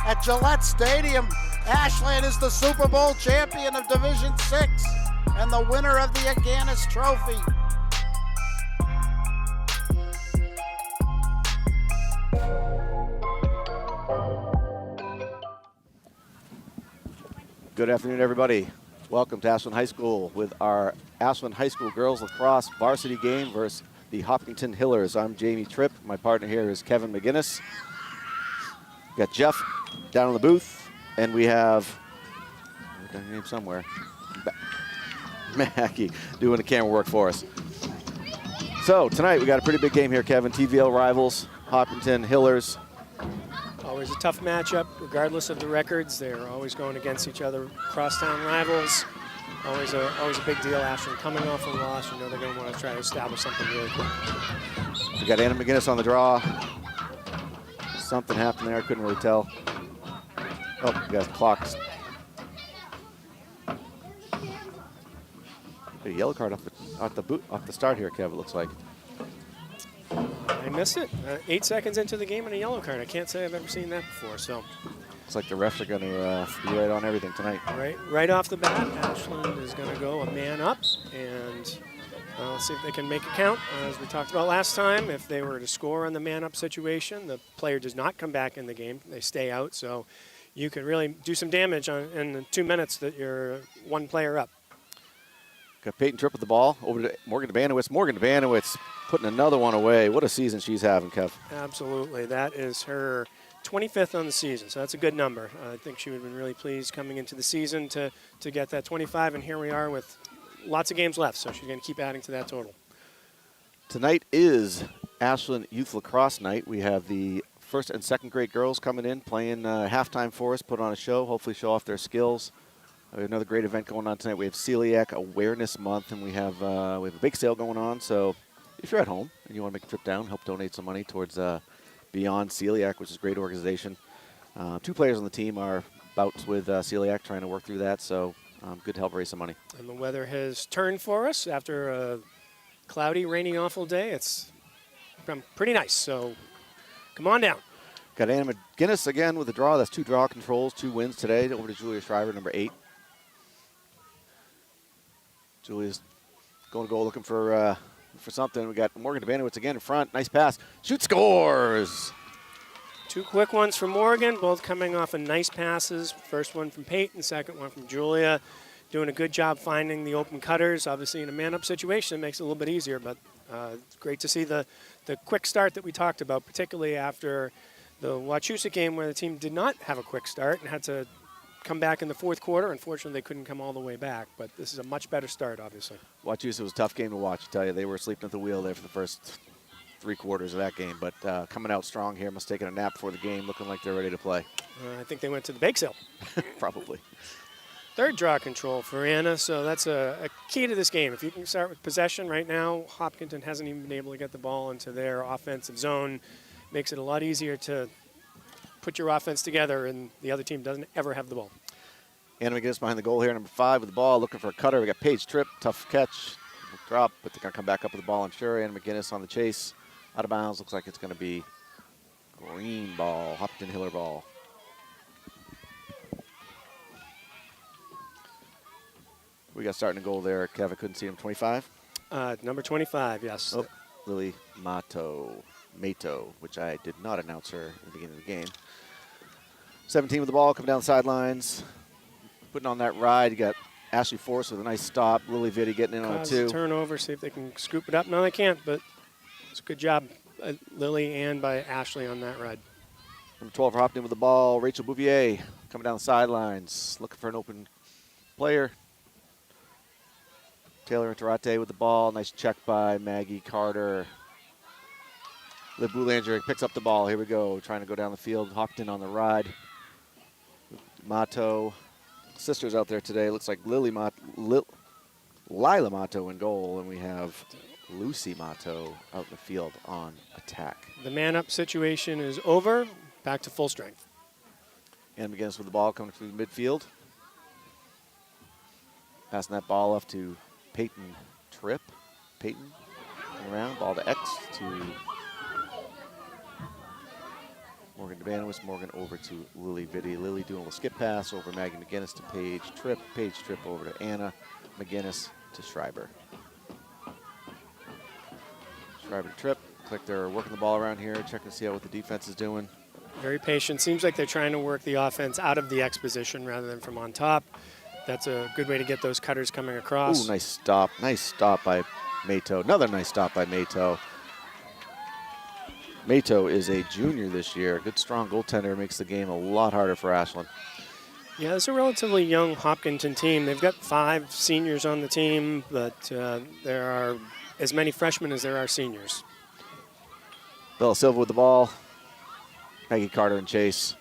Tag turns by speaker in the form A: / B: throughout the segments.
A: at Gillette Stadium. Ashland is the Super Bowl champion of Division 6 and the winner of the Aganis Trophy.
B: Good afternoon, everybody. Welcome to Ashland High School with our Ashland High School girls lacrosse varsity game versus the Hopkinton Hillers. I'm Jamie Tripp. My partner here is Kevin McGinnis. Got Jeff down in the booth, and we have, I've got your name somewhere, Mackie doing the camera work for us. So tonight we got a pretty big game here, Kevin. TVL rivals, Hopkinton Hillers.
C: Always a tough matchup, regardless of the records. They're always going against each other, crosstown rivals. Always a big deal. Ashland coming off a loss, you know they're going to want to try to establish something really quick.
B: We got Anna McGinnis on the draw. Something happened there, I couldn't really tell. Oh, we got clocks. A yellow card off the start here, Kev, it looks like.
C: I missed it. 8 seconds into the game and a yellow card. I can't say I've ever seen that before. So
B: looks like the refs are going to be right on everything tonight.
C: Right off the bat, Ashland is going to go a man up, and see if they can make it count. As we talked about last time, if they were to score on the man-up situation, the player does not come back in the game. They stay out, so you could really do some damage in the 2 minutes that you're one player up.
B: Got Peyton Tripp with the ball over to Morgan DeBanowitz. Morgan DeBanowitz putting another one away. What a season she's having, Kev.
C: Absolutely. That is her 25th on the season, so that's a good number. I think she would have been really pleased coming into the season to get that 25, and here we are with lots of games left, so she's going to keep adding to that total.
B: Tonight is Ashland Youth Lacrosse Night. We have the first and second grade girls coming in, playing halftime for us, put on a show, hopefully show off their skills. We have another great event going on tonight. We have Celiac Awareness Month, and we have a bake sale going on. So if you're at home and you want to make a trip down, help donate some money towards Beyond Celiac, which is a great organization. 2 players on the team are bouts with celiac, trying to work through that. So good to help raise some money.
C: And the weather has turned for us after a cloudy, rainy, awful day. It's been pretty nice, so come on down.
B: Got Anna McGinnis again with a draw. That's 2 draw controls, 2 wins today. Over to Julia Shriver, number 8. Julia's going to go looking for something. We got Morgan DeBanowitz again in front. Nice pass. Shoot, scores!
C: 2 quick ones from Morgan, both coming off of nice passes. First one from Peyton, second one from Julia. Doing a good job finding the open cutters. Obviously, in a man-up situation, it makes it a little bit easier, but it's great to see the quick start that we talked about, particularly after the Wachusett game where the team did not have a quick start and had to come back in the fourth quarter. Unfortunately, they couldn't come all the way back, but this is a much better start, obviously.
B: Wachusett was a tough game to watch, I tell you. They were sleeping at the wheel there for the first 3 quarters of that game, but coming out strong here. Must have taken a nap before the game, looking like they're ready to play.
C: I think they went to the bake sale.
B: Probably.
C: 3rd draw control for Anna, so that's a key to this game. If you can start with possession right now, Hopkinton hasn't even been able to get the ball into their offensive zone. Makes it a lot easier to put your offense together, and the other team doesn't ever have the ball.
B: Anna McGinnis behind the goal here, number 5 with the ball, looking for a cutter. We got Paige Tripp, tough catch, drop, but they're going to come back up with the ball, I'm sure. Anna McGinnis on the chase, out of bounds. Looks like it's going to be green ball, Hopkinton Hiller ball. We got starting a goal there. Kev, I couldn't see him. 25?
C: Number 25, yes.
B: Oh, Lily Mato, which I did not announce her at the beginning of the game. 17 with the ball, coming down the sidelines, putting on that ride. You got Ashley Force with a nice stop. Lily Vitti getting in on a 2.
C: Turnover, see if they can scoop it up. No, they can't, but it's a good job, Lily and by Ashley on that ride.
B: Number 12 for Hopkinton with the ball. Rachel Bouvier coming down the sidelines, looking for an open player. Taylor Interate with the ball. Nice check by Maggie Carter. Liv Boulanger picks up the ball. Here we go. Trying to go down the field. Hopkinton on the ride. Mato. Sisters out there today. Looks like Lila Mato in goal. And we have Lucy Mato out in the field on attack.
C: The man-up situation is over. Back to full strength.
B: And McGinnis with the ball coming through the midfield. Passing that ball off to Peyton Tripp. Peyton around, ball to X to Morgan DeBanowitz. Morgan over to Lily Vitti. Lily doing a little skip pass over Maggie McGinnis to Paige Tripp. Paige Tripp over to Anna McGinnis to Schreiber. Schreiber to Tripp. Looks like they're working the ball around here, checking to see what the defense is doing.
C: Very patient. Seems like they're trying to work the offense out of the X position rather than from on top. That's a good way to get those cutters coming across.
B: Ooh, nice stop. Nice stop by Mato. Another nice stop by Mato. Mato is a junior this year. Good, strong goaltender. Makes the game a lot harder for Ashland.
C: Yeah, it's a relatively young Hopkinton team. They've got 5 seniors on the team, but there are as many freshmen as there are seniors.
B: Bella Silva with the ball. Maggie Carter and Chase.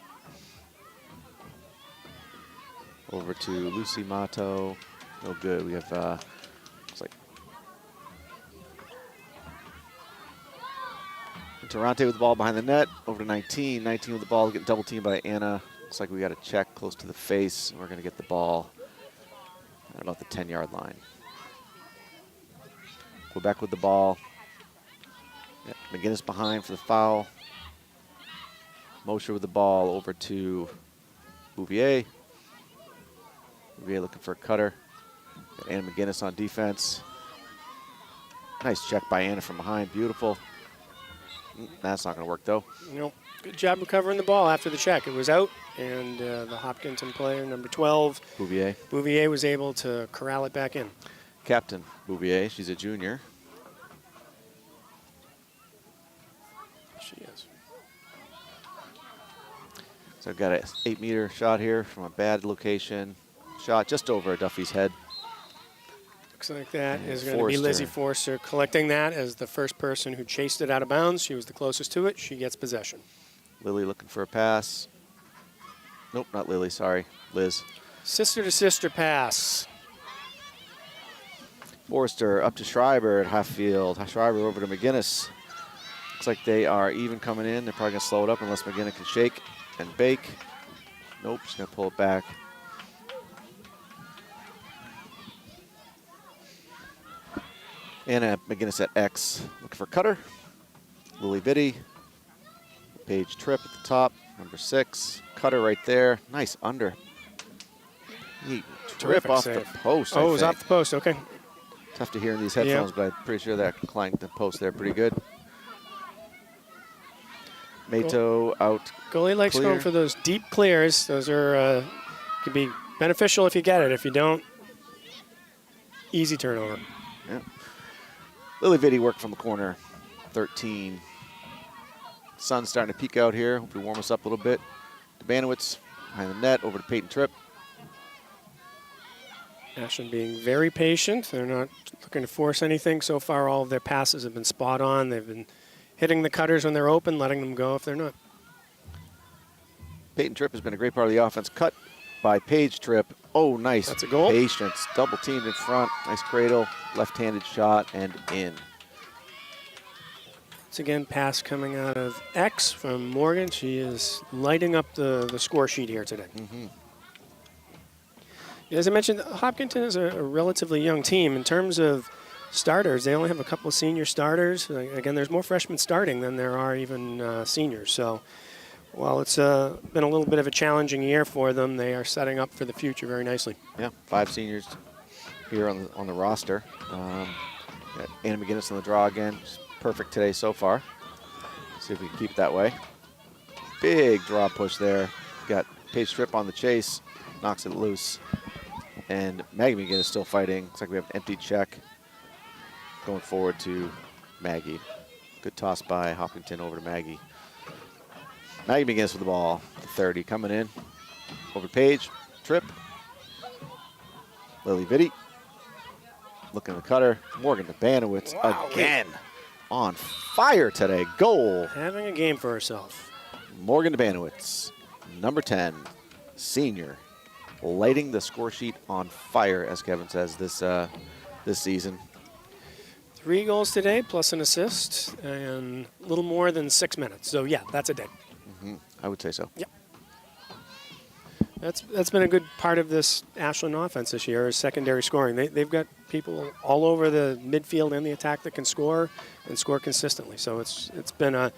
B: Over to Lucy Mato. No good. We have, looks like Durante with the ball behind the net. Over to 19. 19 with the ball, getting double teamed by Anna. Looks like we got a check close to the face. We're going to get the ball at about the 10-yard line. Quebec with the ball. Yeah, McGinnis behind for the foul. Mosher with the ball over to Bouvier. Bouvier looking for a cutter. Got Anna McGinnis on defense. Nice check by Anna from behind. Beautiful. That's not going to work, though.
C: Nope. Good job recovering the ball after the check. It was out, and the Hopkinton player, number 12, Bouvier, was able to corral it back in.
B: Captain Bouvier, she's a junior.
C: She is.
B: So I've got an 8-meter shot here from a bad location. Shot just over Duffy's head.
C: Looks like that is going to be Lizzie Forster collecting that as the first person who chased it out of bounds. She was the closest to it. She gets possession.
B: Lily looking for a pass. Nope, not Lily, sorry. Liz.
C: Sister-to-sister pass.
B: Forster up to Schreiber at half field. Schreiber over to McGinnis. Looks like they are even coming in. They're probably going to slow it up unless McGinnis can shake and bake. Nope, just going to pull it back. Anna McGinnis at X. Looking for cutter. Lily Vitti. Paige Tripp at the top. Number 6. Cutter right there. Nice under. Trip off
C: save.
B: the post.
C: Oh, it was off the post. Okay.
B: Tough to hear in these headphones, but I'm pretty sure that clanked the post there pretty good. Mato out.
C: Goalie likes going for those deep clears. Those are can be beneficial if you get it. If you don't, easy turnover.
B: Yeah. Lily Vitti worked from the corner. 13. Sun's starting to peek out here. Hope we warm us up a little bit. DeBanowitz behind the net over to Peyton Tripp.
C: Ashland being very patient. They're not looking to force anything. So far, all of their passes have been spot on. They've been hitting the cutters when they're open, letting them go if they're not.
B: Peyton Tripp has been a great part of the offense. Cut by Paige Tripp. Oh, nice.
C: That's a goal.
B: Patience. Double teamed in front. Nice cradle. Left-handed shot and in.
C: Once again, pass coming out of X from Morgan. She is lighting up the score sheet here today.
B: Mm-hmm.
C: As I mentioned, Hopkinton is a relatively young team. In terms of starters, they only have a couple of senior starters. Again, there's more freshmen starting than there are even seniors. So while it's been a little bit of a challenging year for them, they are setting up for the future very nicely.
B: Yeah, 5 seniors here on the roster. Got Anna McGinnis on the draw again. She's perfect today so far. See if we can keep it that way. Big draw push there. Got Paige Tripp on the chase. Knocks it loose. And Maggie McGinnis still fighting. Looks like we have an empty check going forward to Maggie. Good toss by Hopkinton over to Maggie. Maggie McGinnis with the ball. 30 coming in. Over to Paige. Tripp. Lily Vitti. Looking at the cutter. Morgan DeBanowitz again. On fire today. Goal.
C: Having a game for herself.
B: Morgan DeBanowitz. Number 10. Senior. Lighting the score sheet on fire, as Kevin says, this season.
C: 3 goals today, plus an assist, and a little more than 6 minutes. So, yeah, that's a day.
B: Mm-hmm. I would say so.
C: Yep. That's been a good part of this Ashland offense this year, is secondary scoring. They've got people all over the midfield and the attack that can score and score consistently. So it's been a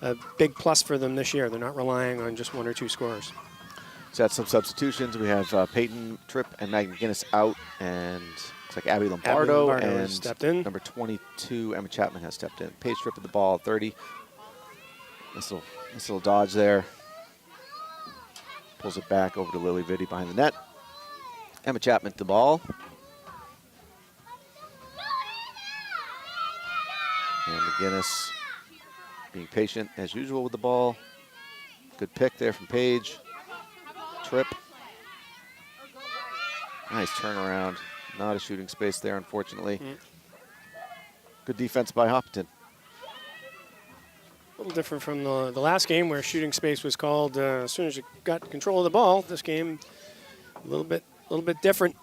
C: a big plus for them this year. They're not relying on just 1 or 2 scorers.
B: So that's some substitutions. We have Peyton Tripp and Maggie McGinnis out, and looks like Abby Lombardo and
C: stepped in.
B: number 22, Emma Chapman, has stepped in. Paige Tripp with the ball, 30. Nice little dodge there. Pulls it back over to Lily Vitti behind the net. Emma Chapman to the ball. And McGinnis being patient as usual with the ball. Good pick there from Paige. Tripp. Nice turnaround. Not a shooting space there, unfortunately. Good defense by Hopkinton.
C: A little different from the last game where shooting space was called as soon as you got control of the ball. This game, a little bit different.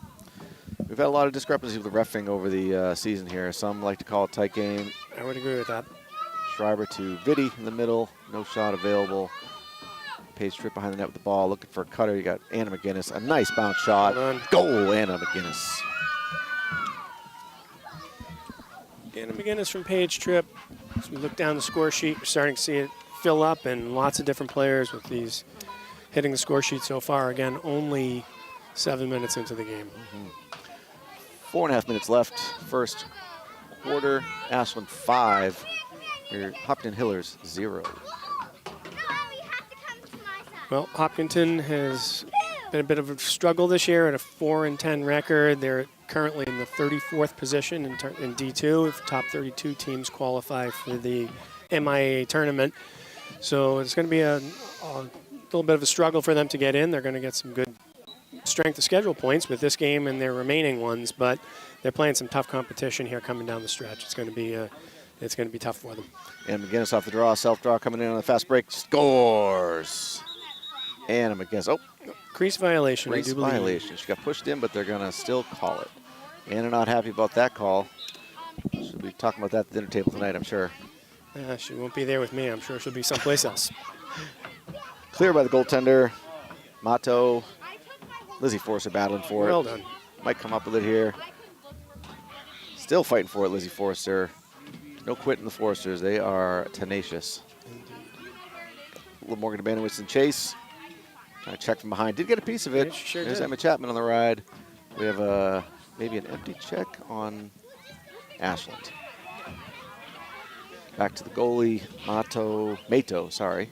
B: We've had a lot of discrepancies with the reffing over the season here. Some like to call it tight game.
C: I would agree with that.
B: Schreiber to Vitti in the middle. No shot available. Paige Tripp behind the net with the ball. Looking for a cutter. You got Anna McGinnis. A nice bounce shot. Goal, Anna McGinnis.
C: Anna McGinnis from Paige Tripp. As we look down the score sheet, we're starting to see it fill up, and lots of different players with these hitting the score sheet so far. Again, only 7 minutes into the game.
B: 4.5 minutes left. First quarter. Ashland 5. Your Hopkinton Hillers 0.
C: Well, Hopkinton has been a bit of a struggle this year at a 4-10 record. They're currently in the 34th position in D2. If top 32 teams qualify for the MIA tournament. So it's going to be a little bit of a struggle for them to get in. They're going to get some good strength of schedule points with this game and their remaining ones, but they're playing some tough competition here coming down the stretch. It's going to be tough for them.
B: And McGinnis off the draw, self-draw coming in on the fast break, scores. Anna McGinnis,
C: crease violation.
B: Crease violation. She got pushed in, but they're going to still call it. Anna not happy about that call. She'll be talking about that at the dinner table tonight, I'm sure.
C: She won't be there with me. I'm sure she'll be someplace else.
B: Clear by the goaltender. Mato. Lizzie Forster battling for it.
C: Well done.
B: Might come up with it here. Still fighting for it, Lizzie Forster. No quitting the Forsters. They are tenacious. Indeed. Morgan Abanowitz and Chase. Trying to check from behind. Did get a piece of it.
C: Yeah, sure
B: There's
C: did.
B: Emma Chapman on the ride. We have maybe an empty check on Ashland. Back to the goalie, Mato, sorry.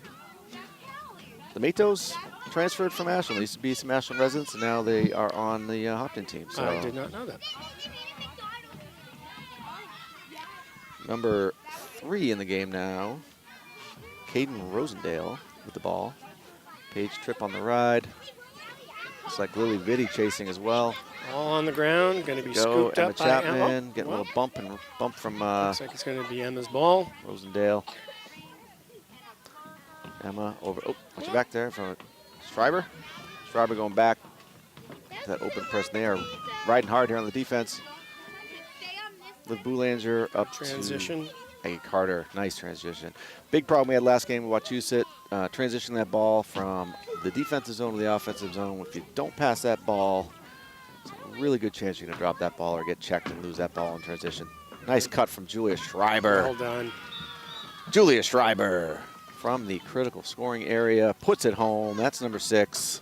B: The Matos transferred from Ashland. They used to be some Ashland residents, and now they are on the Hopkinton team. So
C: I did not know that.
B: Number 3 in the game now, Caden Rosendale with the ball. Paige Tripp on the ride. Looks like Lily Vitti chasing as well.
C: All on the ground, going to be scooped
B: Emma
C: up by
B: Chapman,
C: Emma.
B: getting a little bump from
C: Looks like it's going to be Emma's ball.
B: Rosendale. Emma over. Oh, watch it back there from Schreiber. Schreiber going back to that open press there. Riding hard here on the defense. Liv Boulanger up
C: Transition.
B: to Maggie Carter. Nice transition. Big problem we had last game with Wachusett. Transitioning that ball from the defensive zone to the offensive zone. If you don't pass that ball, it's a really good chance you're going to drop that ball or get checked and lose that ball in transition. Nice cut from Julia Schreiber.
C: Well done.
B: Julia Schreiber from the critical scoring area. Puts it home. That's number 6.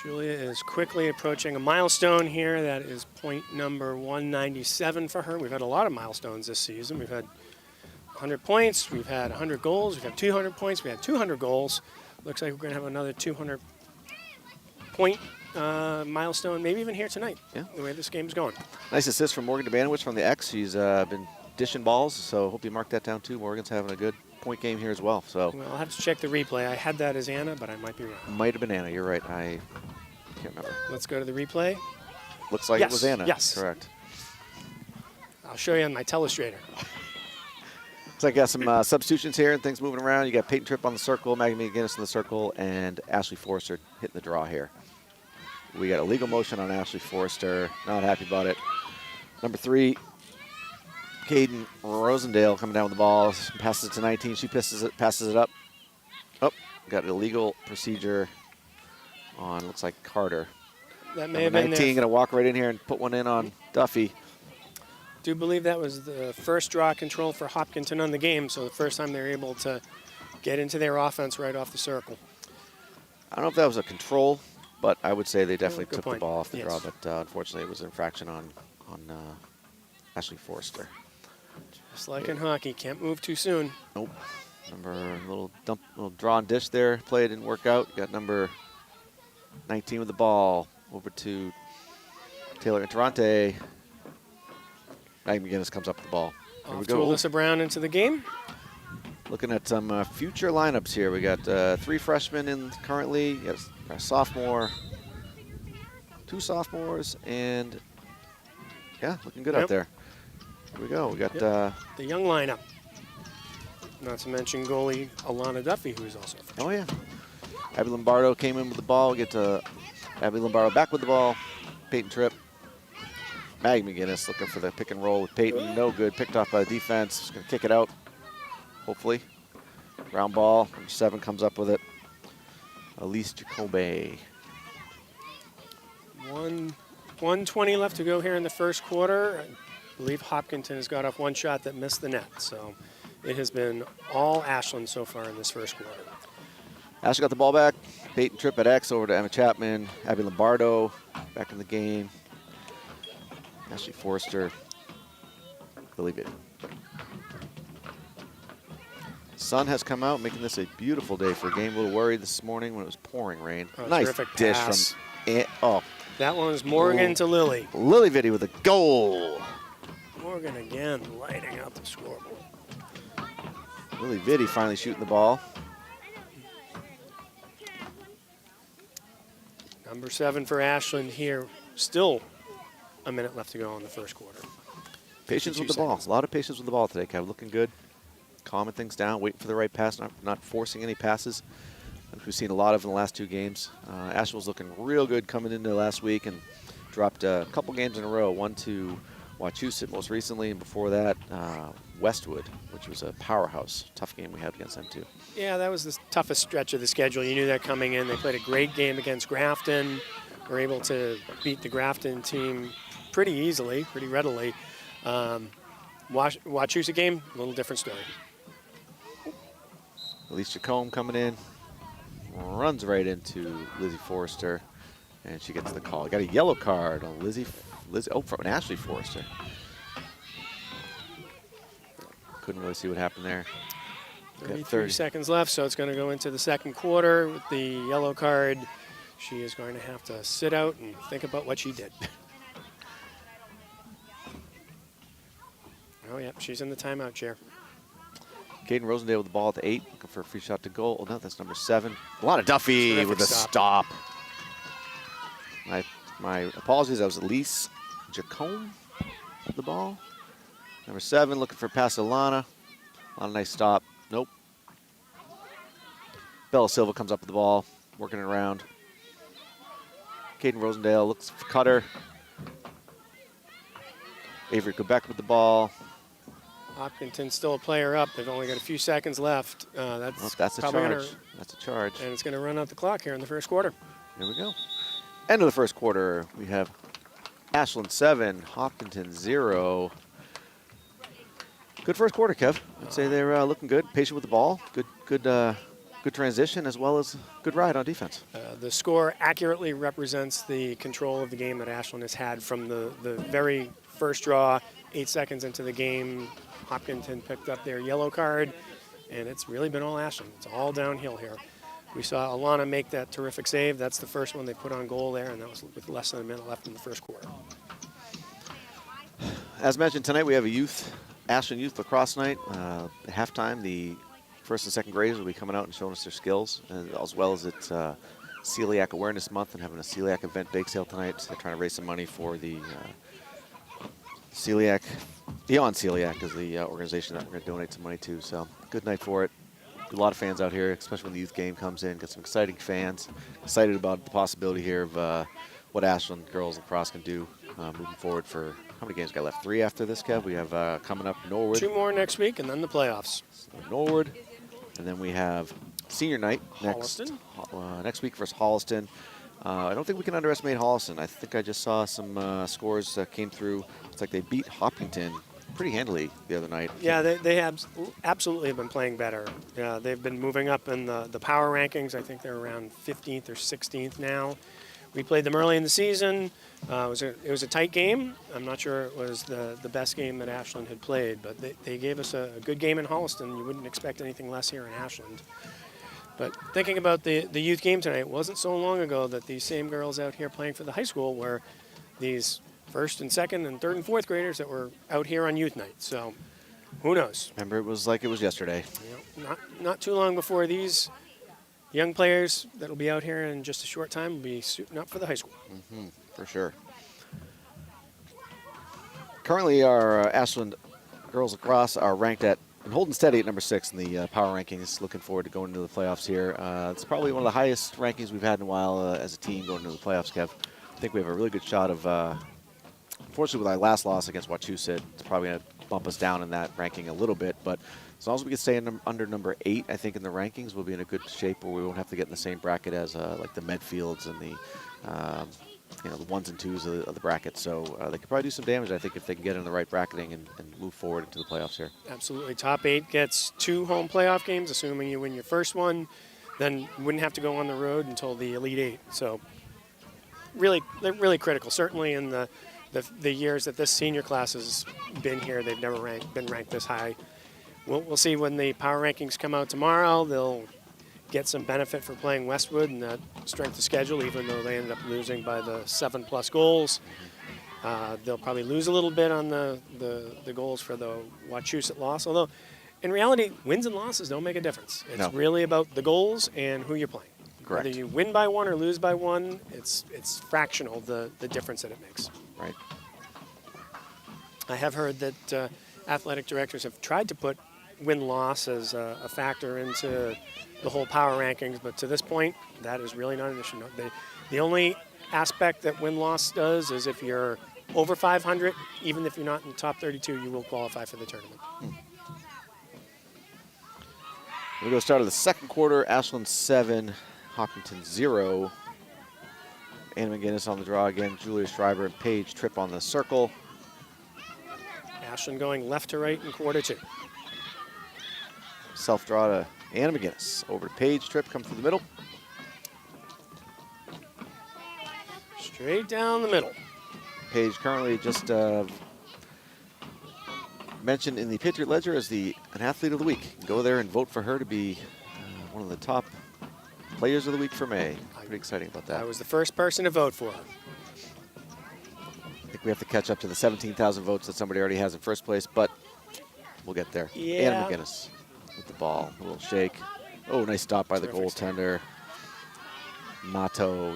C: Julia is quickly approaching a milestone here. That is point number 197 for her. We've had a lot of milestones this season. We've had 100 points. We've had 100 goals. We've had 200 points. We had 200 goals. Looks like we're going to have another 200-point milestone, maybe even here tonight, the way this game's going.
B: Nice assist from Morgan Abanowitz from the X. She's been dishing balls, so hope you mark that down too. Morgan's having a good point game here as well. So
C: Well, I'll have to check the replay. I had that as Anna, but I might be wrong.
B: might have been Anna. You're right. I can't remember.
C: Let's go to the replay.
B: Looks like it was Anna.
C: Yes.
B: Correct.
C: I'll show you on my telestrator.
B: Looks like I got some substitutions here and things moving around. You got Peyton Tripp on the circle, Maggie McGinnis in the circle, and Ashley Forster hitting the draw here. We got a legal motion on Ashley Forster. Not happy about it. Number 3, Caden Rosendale coming down with the ball. Passes it to 19. She passes it up. Oh, got an illegal procedure on, looks like Carter.
C: That may
B: Number
C: have been
B: 19 going to walk right in here and put one in on Duffy.
C: Do believe that was the first draw control for Hopkinton on the game, so the first time they were able to get into their offense right off the circle.
B: I don't know if that was a control, but I would say they definitely
C: Good
B: took
C: point.
B: the ball off the
C: Yes.
B: draw. But unfortunately, it was an infraction on Ashley Forrester.
C: Just like in hockey, can't move too soon.
B: Nope. Little draw and dish there. Play didn't work out. Got number 19 with the ball over to Taylor Interante. Maggie McGinnis comes up with the ball. Here we
C: Off to
B: go.
C: Alyssa Brown into the game.
B: Looking at some future lineups here. We got 3 freshmen in currently. Yes, a sophomore, 2 sophomores, and yeah, looking good out there. Here we go. We got
C: the young lineup. Not to mention goalie Alana Duffy, who is also a freshman.
B: oh yeah. Abby Lombardo came in with the ball. We get to Abby Lombardo back with the ball. Peyton Tripp. Maggie McGinnis looking for the pick and roll with Peyton. No good. Picked off by the defense. Just gonna kick it out. Hopefully. Round ball. Number 7 comes up with it. Elise Jacobe.
C: 1:20 left to go here in the first quarter. I believe Hopkinton has got off one shot that missed the net. So it has been all Ashland so far in this first quarter.
B: Ashley got the ball back. Peyton Tripp at X over to Emma Chapman. Abby Lombardo back in the game. Ashley Forrester. Lily Biddy. Sun has come out, making this a beautiful day for a game. A little worried this morning when it was pouring rain.
C: Oh,
B: nice
C: terrific
B: dish
C: pass.
B: from
C: That one's Morgan to Lily.
B: Lily Biddy with a goal.
C: Morgan again lighting out the scoreboard.
B: Lily Biddy finally shooting the ball.
C: Number 7 for Ashland here. Still a minute left to go in the first quarter.
B: Patience with the
C: 52
B: ball.
C: seconds.
B: A lot of patience with the ball today, Kev. Looking good. Calming things down, waiting for the right pass, not forcing any passes. Like we've seen a lot of in the last 2 games. Ashland was looking real good coming into last week and dropped a couple games in a row. One to Wachusett most recently, and before that, Westwood, which was a powerhouse. Tough game we had against them, too.
C: Yeah, that was the toughest stretch of the schedule. You knew that coming in. They played a great game against Grafton. Were able to beat the Grafton team pretty easily, pretty readily. Wachusett game, a little different story.
B: Elise Jacome coming in, runs right into Lizzie Forrester, and she gets the call. Got a yellow card on Lizzie from Ashley Forrester. Couldn't really see what happened there.
C: 33 seconds left, so it's going to go into the second quarter with the yellow card. She is going to have to sit out and think about what she did. Oh, yeah, she's in the timeout chair.
B: Caden Rosendale with the ball at the 8, looking for a free shot to goal. Oh, no, that's number 7. A lot of Duffy
C: Terrific
B: with a stop. My apologies, that was Elise Jacome with the ball. Number 7 looking for pass to Lana. A nice stop. Nope. Bella Silva comes up with the ball, working it around. Caden Rosendale looks for cutter. Avery Quebec with the ball.
C: Hopkinton still a player up. They've only got a few seconds left.
B: That's a
C: probably
B: charge. That's a charge.
C: And it's going to run out the clock here in the first quarter.
B: Here we go. End of the first quarter. We have Ashland 7, Hopkinton 0. Good first quarter, Kev. I'd say they're looking good. Patient with the ball. Good transition as well as good ride on defense.
C: The score accurately represents the control of the game that Ashland has had from the very first draw. 8 seconds into the game, Hopkinton picked up their yellow card, and it's really been all Ashland. It's all downhill here. We saw Alana make that terrific save. That's the first one they put on goal there, and that was with less than a minute left in the first quarter.
B: As mentioned, tonight we have a Ashland Youth Lacrosse Night. At halftime, the first and second graders will be coming out and showing us their skills, as well as it's Celiac Awareness Month and having a celiac event bake sale tonight. So they're trying to raise some money for the Celiac. Beyond Celiac is the organization that we're going to donate some money to. So good night for it. A lot of fans out here, especially when the youth game comes in. Got some exciting fans. Excited about the possibility here of what Ashland girls lacrosse can do moving forward. For how many games got left? 3 after this, Kev. We have coming up Norwood.
C: 2 more next week, and then the playoffs.
B: So Norwood, and then we have senior night
C: Holliston.
B: next week versus Holliston. I don't think we can underestimate Holliston. I think I just saw some scores that came through. It's like they beat Hopkinton pretty handily the other night.
C: Yeah, they have absolutely been playing better. Yeah, they've been moving up in the power rankings. I think they're around 15th or 16th now. We played them early in the season. It was a tight game. I'm not sure it was the best game that Ashland had played, but they gave us a good game in Holliston. You wouldn't expect anything less here in Ashland. But thinking about the youth game tonight, it wasn't so long ago that these same girls out here playing for the high school were these first and second and third and fourth graders that were out here on youth night. So who knows?
B: Remember, it was like it was yesterday.
C: You know, not too long before these young players that will be out here in just a short time will be suiting up for the high school.
B: Mm-hmm, for sure. Currently, our Ashland girls lacrosse are ranked at and holding steady at number 6 in the power rankings. Looking forward to going into the playoffs here. It's probably one of the highest rankings we've had in a while as a team going into the playoffs, Kev. I think we have a really good shot of, unfortunately with our last loss against Wachusett, it's probably going to bump us down in that ranking a little bit. But as long as we can stay under number 8, I think in the rankings, we'll be in a good shape where we won't have to get in the same bracket as like the Medfields and the the 1s and 2s of the bracket. So they could probably do some damage, I think, if they can get in the right bracketing and move forward into the playoffs here.
C: Absolutely. Top 8 gets 2 home playoff games, assuming you win your first one. Then you wouldn't have to go on the road until the Elite 8. So they're really critical. Certainly in the years that this senior class has been here, they've never been ranked this high. We'll see when the power rankings come out tomorrow. They'll get some benefit for playing Westwood and that strength of schedule, even though they ended up losing by the 7+ goals. They'll probably lose a little bit on the goals for the Wachusett loss, although in reality, wins and losses don't make a difference. It's really about the goals and who you're playing.
B: Correct.
C: Whether you win by 1 or lose by 1, it's fractional, the difference that it makes.
B: Right.
C: I have heard that athletic directors have tried to put win-loss as a factor into the whole power rankings, but to this point, that is really not an issue. No, the only aspect that win-loss does is if you're over 500, even if you're not in the top 32, you will qualify for the tournament.
B: We go start of the second quarter. Ashland 7, Hopkinton 0. Anna McGinnis on the draw again. Julia Schreiber and Paige Tripp on the circle.
C: Ashland going left to right in quarter 2.
B: Self-draw to Anna McGinnis. Over to Paige Tripp, come through the middle.
C: Straight down the middle.
B: Paige currently just mentioned in the Patriot Ledger as an athlete of the week. Go there and vote for her to be one of the top players of the week for May. Pretty exciting about that.
C: I was the first person to vote for her.
B: I think we have to catch up to the 17,000 votes that somebody already has in first place, but we'll get there.
C: Yeah.
B: Anna McGinnis with the ball. A little shake. Oh, nice stop by the goaltender. Mato.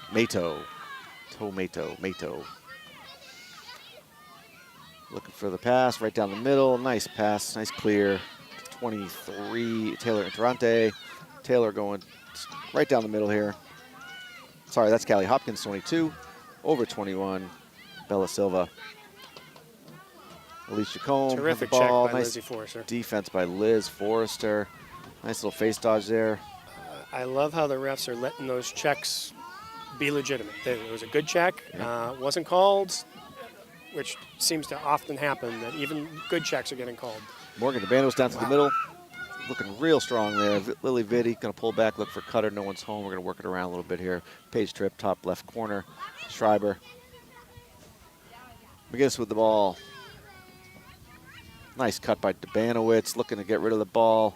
B: Looking for the pass right down the middle. Nice pass, nice clear. 23, Taylor Interante. Taylor going right down the middle here. Sorry, that's Callie Hopkins, 22. Over 21, Bella Silva. Alicia Combe.
C: Terrific
B: the ball.
C: check by
B: Nice
C: Lizzie Forrester.
B: Defense by Liz Forrester. Nice little face dodge there.
C: I love how the refs are letting those checks be legitimate. It was a good check. Wasn't called, which seems to often happen, that even good checks are getting called.
B: Morgan DeBandos down to the middle. Looking real strong there. Lily Vitti going to pull back, look for Cutter. No one's home. We're going to work it around a little bit here. Paige Tripp, top left corner. Schreiber. McGinnis with the ball. Nice cut by DeBanowitz. Looking to get rid of the ball.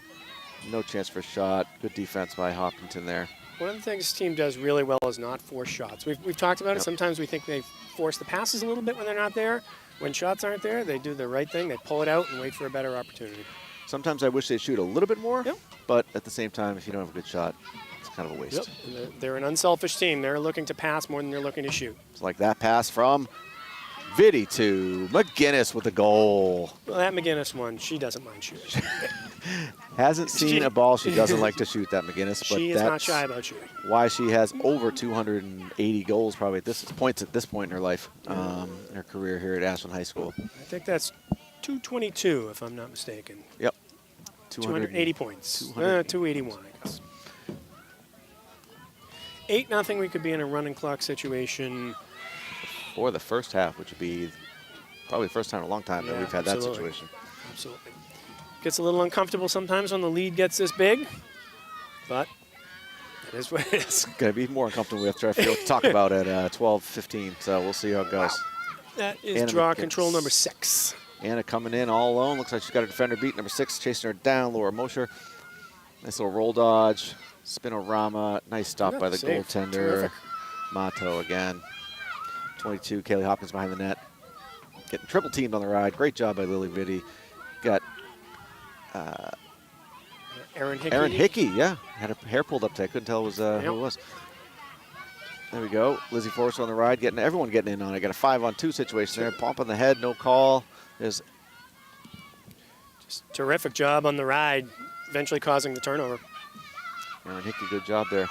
B: No chance for a shot. Good defense by Hopkinton there.
C: One of the things this team does really well is not force shots. We've talked about it. Sometimes we think they force the passes a little bit when they're not there. When shots aren't there, they do the right thing. They pull it out and wait for a better opportunity.
B: Sometimes I wish they'd shoot a little bit more, but at the same time, if you don't have a good shot, it's kind of a waste.
C: And they're an unselfish team. They're looking to pass more than they're looking to shoot.
B: It's like that pass from Vitti to McGinnis with a goal.
C: Well, that McGinnis one, she doesn't mind shooting.
B: Hasn't seen a ball she doesn't like to shoot, that McGinnis. But
C: she is not shy about shooting.
B: Why she has over 280 goals probably at this point in her life, in her career here at Ashland High School.
C: I think that's 222, if I'm not mistaken.
B: Yep.
C: 280 points. 281, I guess. 8-0, we could be in a running clock situation.
B: For the first half, which would be Probably the first time in a long time that we've had that situation.
C: Absolutely. Gets a little uncomfortable sometimes when the lead gets this big, but it is what it is.
B: Going to be more uncomfortable after I feel what to talk about at 12:15, so we'll see how it goes.
C: Wow. That is
B: Anna
C: draw
B: McGinnis.
C: control number 6.
B: Anna coming in all alone. Looks like she's got a defender beat. Number 6 chasing her down. Laura Mosher. Nice little roll dodge. Spinorama. Nice stop by the
C: save.
B: goaltender.
C: Terrific.
B: Mato again. 22. Kaylee Hopkins behind the net. Getting triple teamed on the ride. Great job by Lily Vitti. Got
C: Aaron Hickey.
B: Aaron Hickey, yeah. Had her hair pulled up today. I couldn't tell it was, who it was. There we go. Lizzie Forrester on the ride. Everyone getting in on it. Got a 5-on-2 situation there. Pump on the head. No call. There's
C: just terrific job on the ride, eventually causing the turnover.
B: Aaron Hickey, good job there.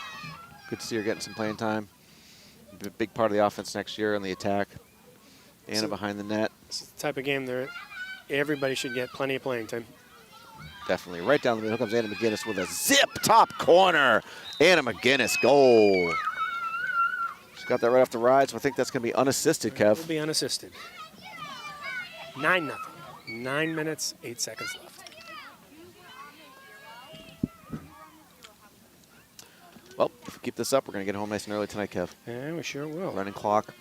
B: Good to see her getting some playing time. Big part of the offense next year on the attack. Anna behind the net.
C: It's the type of game that everybody should get plenty of playing time.
B: Definitely. Right down the middle comes Anna McGinnis with a zip top corner. Anna McGinnis, goal. She got that right off the ride, so I think that's going to be unassisted, Kev.
C: Will be unassisted. 9-0. 9 minutes, 8 seconds left.
B: Well, if we keep this up, we're going to get home nice and early tonight, Kev.
C: Yeah, we sure will.
B: Running clock.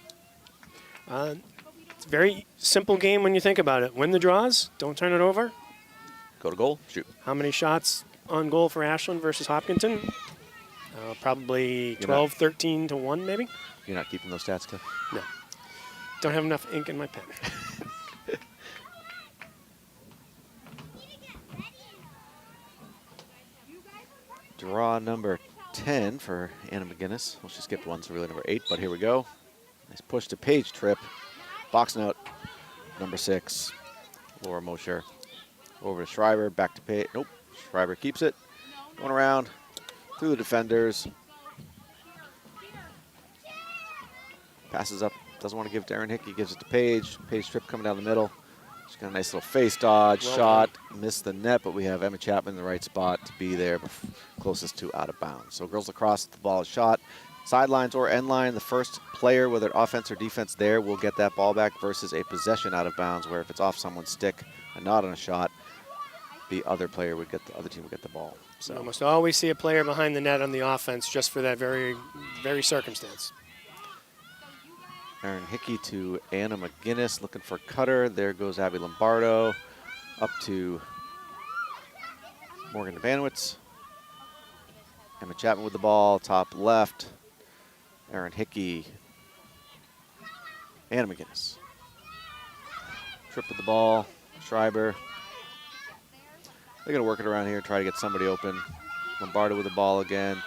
C: It's a very simple game when you think about it. Win the draws, don't turn it over.
B: Go to goal, shoot.
C: How many shots on goal for Ashland versus Hopkinton? Probably 12, 13 to 1, maybe?
B: You're not keeping those stats, Kev?
C: No. Don't have enough ink in my pen.
B: Draw number 10 for Anna McGinnis. Well, she skipped one, so really number 8, but here we go. Nice push to Page trip. Boxing out number 6, Laura Mosher. Over to Schreiber, back to Page. Nope, Schreiber keeps it. Going around through the defenders. Passes up, doesn't want to give it to Aaron Hickey, gives it to Page. Page trip coming down the middle. She's got a nice little face dodge, shot, missed the net, but we have Emma Chapman in the right spot to be there, closest to out of bounds. So girls lacrosse, the ball is shot. Sidelines or end line, the first player, whether offense or defense there, will get that ball back versus a possession out of bounds, where if it's off someone's stick and not on a shot, the other player would get the other team would get the ball. So
C: you almost always see a player behind the net on the offense just for that very, very circumstance.
B: Aaron Hickey to Anna McGinnis looking for cutter. There goes Abby Lombardo up to Morgan Debanowitz. Emma Chapman with the ball, top left. Aaron Hickey. Anna McGinnis. Trip with the ball. Schreiber. They're going to work it around here, try to get somebody open. Lombardo with the ball again.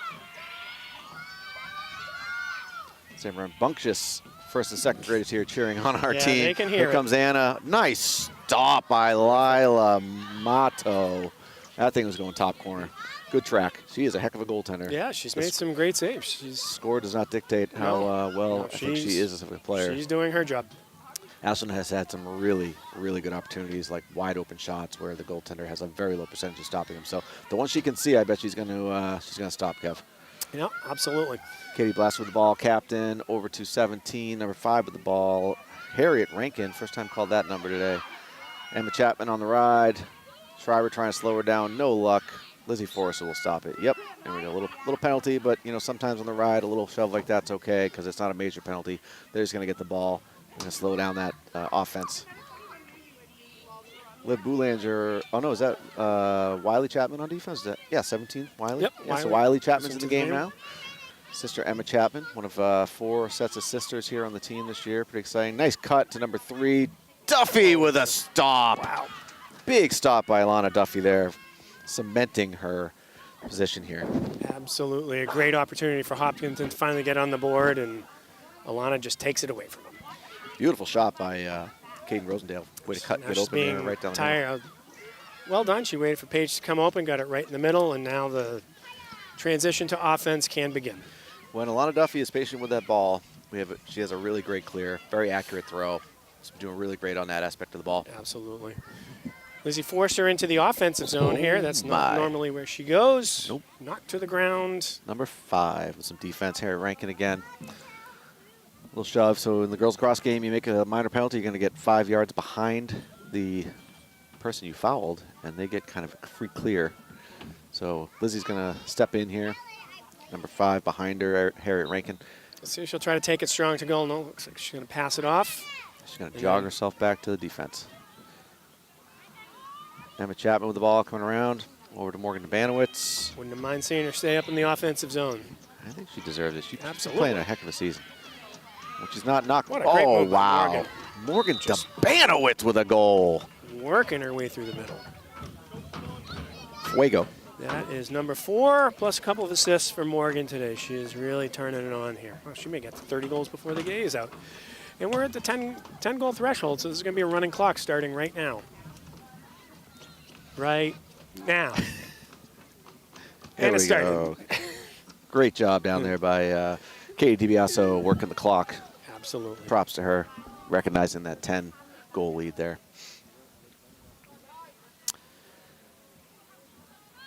B: Same rambunctious first and second graders here cheering on our team.
C: They can hear
B: Here comes Anna. Nice stop by Lila Mato. That thing was going top corner. Good track. She is a heck of a goaltender.
C: Yeah, she's made some great saves. She's
B: score does not dictate how well I think she is as a player.
C: She's doing her job.
B: Ashland has had some really, really good opportunities, like wide open shots where the goaltender has a very low percentage of stopping them. So the one she can see, I bet she's going to stop, Kev.
C: Yeah, absolutely.
B: Katie Blast with the ball, captain, over to 17, number 5 with the ball. Harriet Rankin, first time called that number today. Emma Chapman on the ride. Schreiber trying to slow her down, no luck. Lizzie Forrester will stop it. Yep, there we go. Little penalty, but sometimes on the ride, a little shove like that's okay because it's not a major penalty. They're just going to get the ball and slow down that offense. Liv Boulanger. Oh no, is that Wiley Chapman on defense? Yeah, 17 Wiley.
C: Yep.
B: Yeah, so Wiley Chapman's in the game now. Sister Emma Chapman, one of 4 sets of sisters here on the team this year. Pretty exciting. Nice cut to number 3, Duffy with a stop. Wow. Big stop by Alana Duffy there, cementing her position here.
C: Absolutely. A great opportunity for Hopkinton to finally get on the board, and Alana just takes it away from him.
B: Beautiful shot by Caden Rosendale. Way to cut and get open there, right down the middle.
C: Well done. She waited for Paige to come open, got it right in the middle, and now the transition to offense can begin.
B: When Alana Duffy is patient with that ball, she has a really great clear, very accurate throw. She's doing really great on that aspect of the ball.
C: Absolutely. Lizzie forced her into the offensive zone here. That's not normally where she goes. Nope. Knocked to the ground.
B: Number 5 with some defense here. Rankin again. little shove. So in the girls' lacrosse game, you make a minor penalty, you're going to get 5 yards behind the person you fouled, and they get kind of a free clear. So Lizzie's going to step in here. Number 5 behind her, Harriet Rankin.
C: Let's see if she'll try to take it strong to goal. No, looks like she's going to pass it off.
B: She's going to jog herself back to the defense. Emma Chapman with the ball coming around. Over to Morgan Banowitz.
C: Wouldn't have mind seeing her stay up in the offensive zone.
B: I think she deserves it. She's
C: Absolutely
B: playing a heck of a season. Well, she's not knocked.
C: What a great move by Morgan.
B: Morgan Banowitz with a goal.
C: Working her way through the middle.
B: Fuego.
C: That is number 4, plus a couple of assists for Morgan today. She is really turning it on here. Well, she may get to 30 goals before the day is out. And we're at the 10 goal threshold, so this is going to be a running clock starting right now. Right now. And it's starting.
B: Great job down there by Katie DiBiaso working the clock.
C: Absolutely.
B: Props to her, recognizing that 10-goal lead there.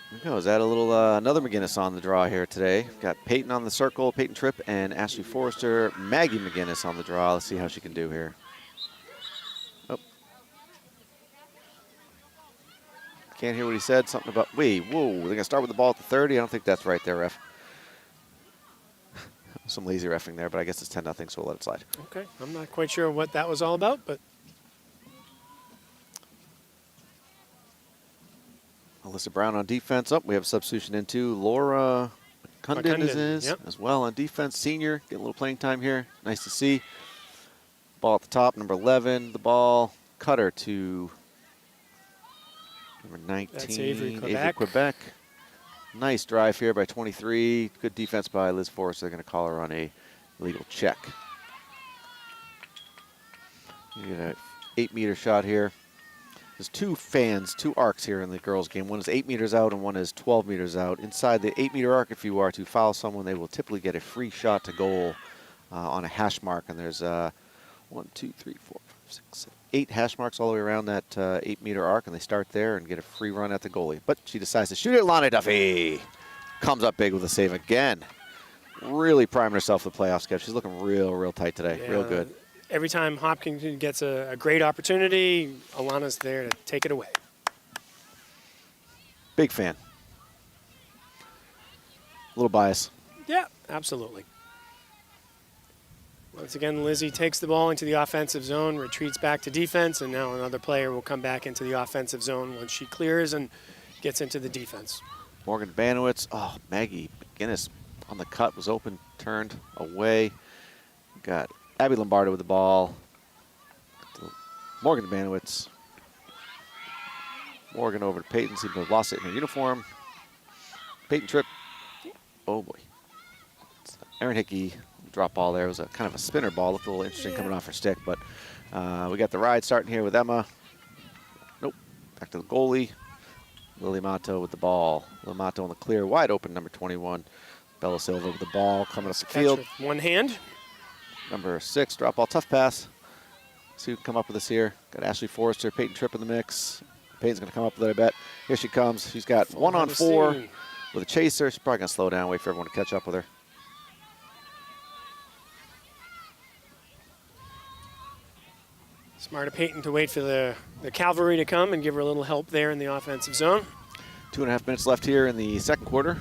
B: There we go. Is that a little another McGinnis on the draw here today? We've got Peyton on the circle, Peyton Tripp, and Ashley Forrester. Maggie McGinnis on the draw. Let's see how she can do here. Oh. Can't hear what he said. Something about, whoa, they're going to start with the ball at the 30. I don't think that's right there, ref. Some lazy reffing there, but I guess it's 10-0, so we'll let it slide.
C: Okay. I'm not quite sure what that was all about, but
B: Alyssa Brown on defense. We have a substitution into Laura Cundin as well on defense. Senior, getting a little playing time here. Nice to see. Ball at the top, number 11. The ball cutter to number 19.
C: That's Avery
B: Quebec. Nice drive here by 23. Good defense by Liz Forrest. They're going to call her on a legal check. You get an 8-meter shot here. There's two arcs here in the girls' game. One is 8 meters out and one is 12 meters out. Inside the 8-meter arc, if you are to foul someone, they will typically get a free shot to goal on a hash mark. And there's 1, 2, 3, 4, 5, 6, 7, 8 hash marks all the way around that 8-meter arc, and they start there and get a free run at the goalie. But she decides to shoot it. Lonnie Duffy comes up big with a save again. Really priming herself for the playoffs, Kev. She's looking real tight today.
C: Yeah.
B: Real good.
C: Every time Hopkinton gets a great opportunity, Alana's there to take it away.
B: Big fan. A little bias.
C: Yeah, absolutely. Once again, Lizzie takes the ball into the offensive zone, retreats back to defense, and now another player will come back into the offensive zone once she clears and gets into the defense.
B: Morgan Banowitz. Oh, Maggie McGinnis on the cut, was open, turned away. Got Abby Lombardo with the ball. Morgan Banowitz. Morgan over to Peyton. Seemed to have lost it in her uniform. Peyton Tripp. Oh, boy. Erin Hickey. Drop ball there. It was a kind of a spinner ball. Looked a little interesting coming off her stick, but we got the ride starting here with Emma. Nope. Back to the goalie. Lily Mato with the ball. Lily Mato on the clear. Wide open, number 21. Bella Silva with the ball coming up the field.
C: With one hand.
B: Number 6, drop ball, tough pass. See who can come up with this here. Got Ashley Forrester, Peyton Tripp in the mix. Peyton's going to come up with it, I bet. Here she comes. She's got 1-on-4 with a chaser. She's probably going to slow down, wait for everyone to catch up with her.
C: Smart of Peyton to wait for the cavalry to come and give her a little help there in the offensive zone. 2.5
B: minutes left here in the second quarter.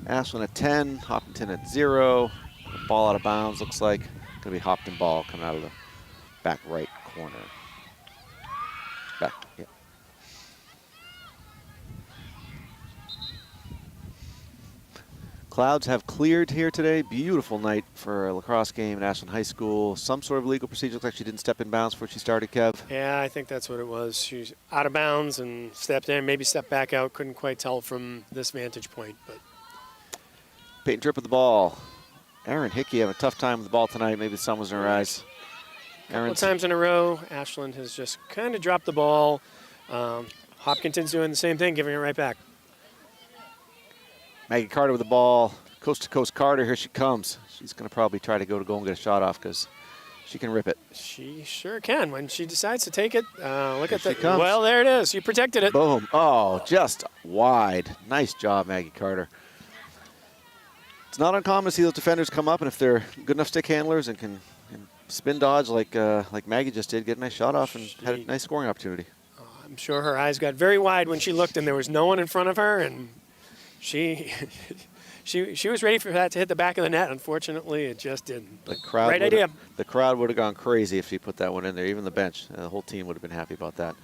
B: Ashland at 10, Hopkinton at 0. Ball out of bounds, looks like. Going to be Hopton ball coming out of the back right corner. Back, yeah. Clouds have cleared here today. Beautiful night for a lacrosse game at Ashland High School. Some sort of legal procedure. Looks like she didn't step in bounds before she started, Kev.
C: Yeah, I think that's what it was. She's out of bounds and stepped in, maybe stepped back out. Couldn't quite tell from this vantage point. But
B: Peyton Tripp with the ball. Erin Hickey having a tough time with the ball tonight. Maybe the sun was in her eyes.
C: A couple times in a row, Ashland has just kind of dropped the ball. Hopkinton's doing the same thing, giving it right back.
B: Maggie Carter with the ball. Coast to coast Carter, here she comes. She's going to probably try to go to goal and get a shot off because she can rip it.
C: She sure can. When she decides to take it, look
B: here
C: at that.
B: Comes.
C: Well, there it is. You protected it.
B: Boom. Oh, just wide. Nice job, Maggie Carter. It's not uncommon to see those defenders come up, and if they're good enough stick handlers and can spin dodge like Maggie just did, get a nice shot off and had a nice scoring opportunity.
C: I'm sure her eyes got very wide when she looked and there was no one in front of her, and she was ready for that to hit the back of the net. Unfortunately, it just didn't.
B: The crowd
C: right idea.
B: The crowd would have gone crazy if she put that one in there. Even the bench, the whole team would have been happy about that.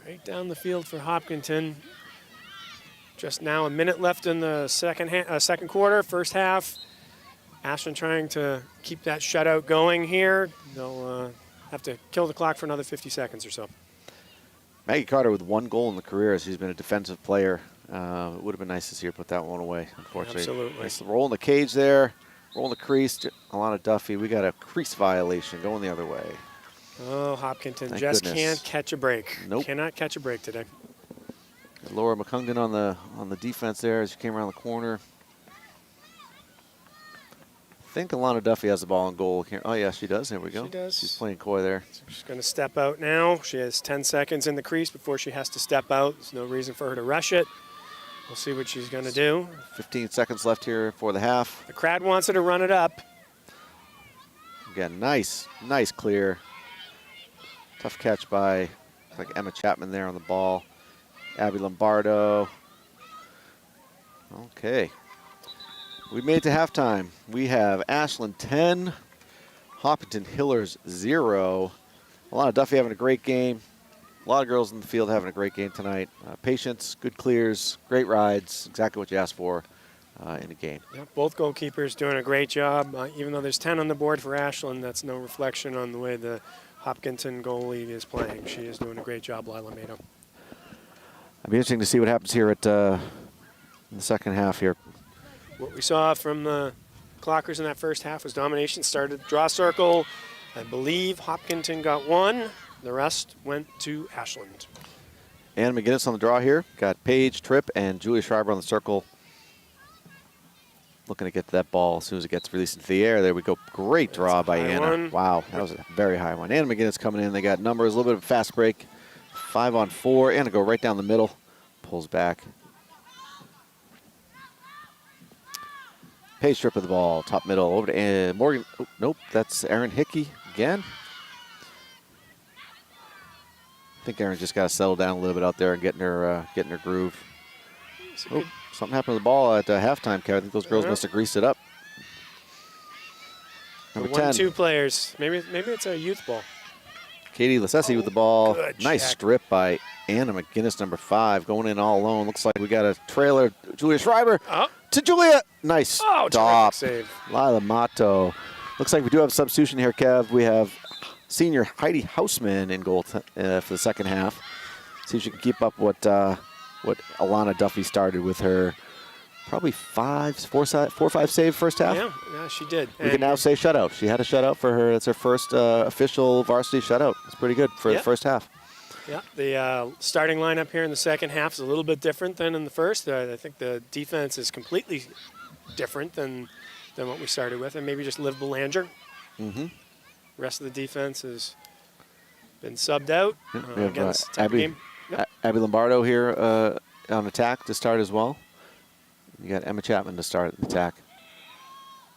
C: Right down the field for Hopkinton. Just now a minute left in the second quarter, first half. Ashland trying to keep that shutout going here. They'll have to kill the clock for another 50 seconds or so.
B: Maggie Carter with 1 goal in the career. She's been a defensive player. It would have been nice to see her put that one away, unfortunately.
C: Absolutely.
B: Nice roll in the cage there. Roll in the crease. Alana Duffy, we got a crease violation going the other way.
C: Oh, Hopkinton
B: Thank
C: just
B: goodness.
C: can't catch a break.
B: Nope.
C: Cannot catch a break today.
B: Laura McCungdon on the defense there as she came around the corner. I think Alana Duffy has the ball in goal here. Oh, yeah, she does. There we go.
C: She does.
B: She's playing coy there.
C: She's going to step out now. She has 10 seconds in the crease before she has to step out. There's no reason for her to rush it. We'll see what she's going to do.
B: 15 seconds left here for the half.
C: The crowd wants her to run it up.
B: Again, nice clear. Tough catch by Emma Chapman there on the ball. Abby Lombardo. Okay. We made it to halftime. We have Ashland 10, Hopkinton Hillers 0. Alana Duffy having a great game. A lot of girls in the field having a great game tonight. Patience, good clears, great rides, exactly what you asked for in the game.
C: Yep, both goalkeepers doing a great job. Even though there's 10 on the board for Ashland, that's no reflection on the way the Hopkinton goalie is playing. She is doing a great job, Lila Mato.
B: It'll be interesting to see what happens here at in the second half here.
C: What we saw from the Clockers in that first half was domination. Started draw circle. I believe Hopkinton got 1. The rest went to Ashland.
B: Anna McGinnis on the draw here. Got Paige, Tripp, and Julia Schreiber on the circle. Looking to get to that ball as soon as it gets released into the air. There we go. Great draw by Anna.
C: One.
B: Wow, that was a very high one. Anna McGinnis coming in. They got numbers, a little bit of a fast break. 5-on-4. Anna go right down the middle. Pulls back. Paige Tripp of the ball. Top middle. Over to Morgan. Oh, nope, that's Erin Hickey again. I think Erin just got to settle down a little bit out there and getting her groove. Oh, something happened to the ball at halftime, Kevin. I think those girls must have greased it up. Number 10.
C: 1-2 players. Maybe it's a youth ball.
B: Katie Lasessi with the ball.
C: Good
B: Nice
C: check.
B: strip by Anna McGinnis, number 5, going in all alone. Looks like we got a trailer. Julia Schreiber to Julia. Nice stop.
C: Save.
B: Lila Mato. Looks like we do have a substitution here, Kev. We have senior Heidi Hausman in goal for the second half. See if she can keep up what Alana Duffy started with her. Probably 4 or 5 save first half.
C: Yeah, she did.
B: We can now say shutout. She had a shutout for her. It's her first official varsity shutout. It's pretty good for the first half.
C: Yeah, the starting lineup here in the second half is a little bit different than in the first. I think the defense is completely different than what we started with, and maybe just Liv Belanger.
B: Mm-hmm.
C: The rest of the defense has been subbed out
B: We have
C: against
B: Abby Lombardo here on attack to start as well. You got Emma Chapman to start the attack.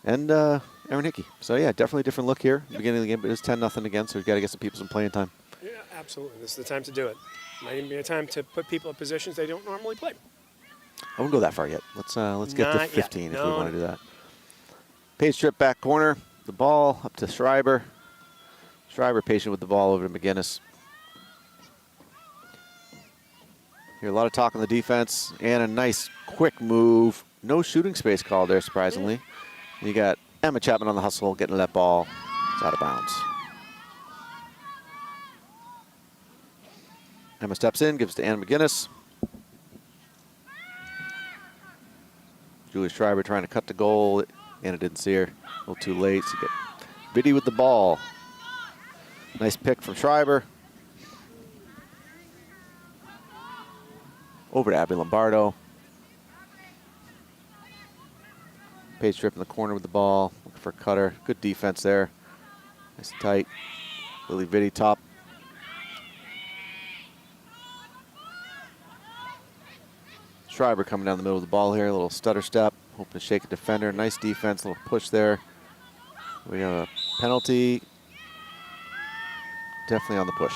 B: And Erin Hickey. So, yeah, definitely a different look here. Beginning of the game, but it's 10-0 again, so we've got to get some people some playing time.
C: Yeah, absolutely. This is the time to do it. Might even be a time to put people in positions they don't normally play.
B: I wouldn't go that far yet. Let's get to
C: Not
B: 15
C: yet.
B: if
C: No,
B: we want to do that. Paige Tripp back corner. The ball up to Schreiber. Schreiber patient with the ball over to McGinnis. Here, a lot of talk on the defense. And a nice quick move. No shooting space called there, surprisingly. You got Emma Chapman on the hustle, getting that ball. It's out of bounds. Emma steps in, gives to Anna McGinnis. Julia Schreiber trying to cut the goal. Anna didn't see her. A little too late. So you get Biddy with the ball. Nice pick from Schreiber. Over to Abby Lombardo. Paige Tripp in the corner with the ball. Looking for a cutter. Good defense there. Nice and tight. Lily Biddy top. Schreiber coming down the middle of the ball here, a little stutter step, hoping to shake a defender. Nice defense, a little push there. We have a penalty. Definitely on the push.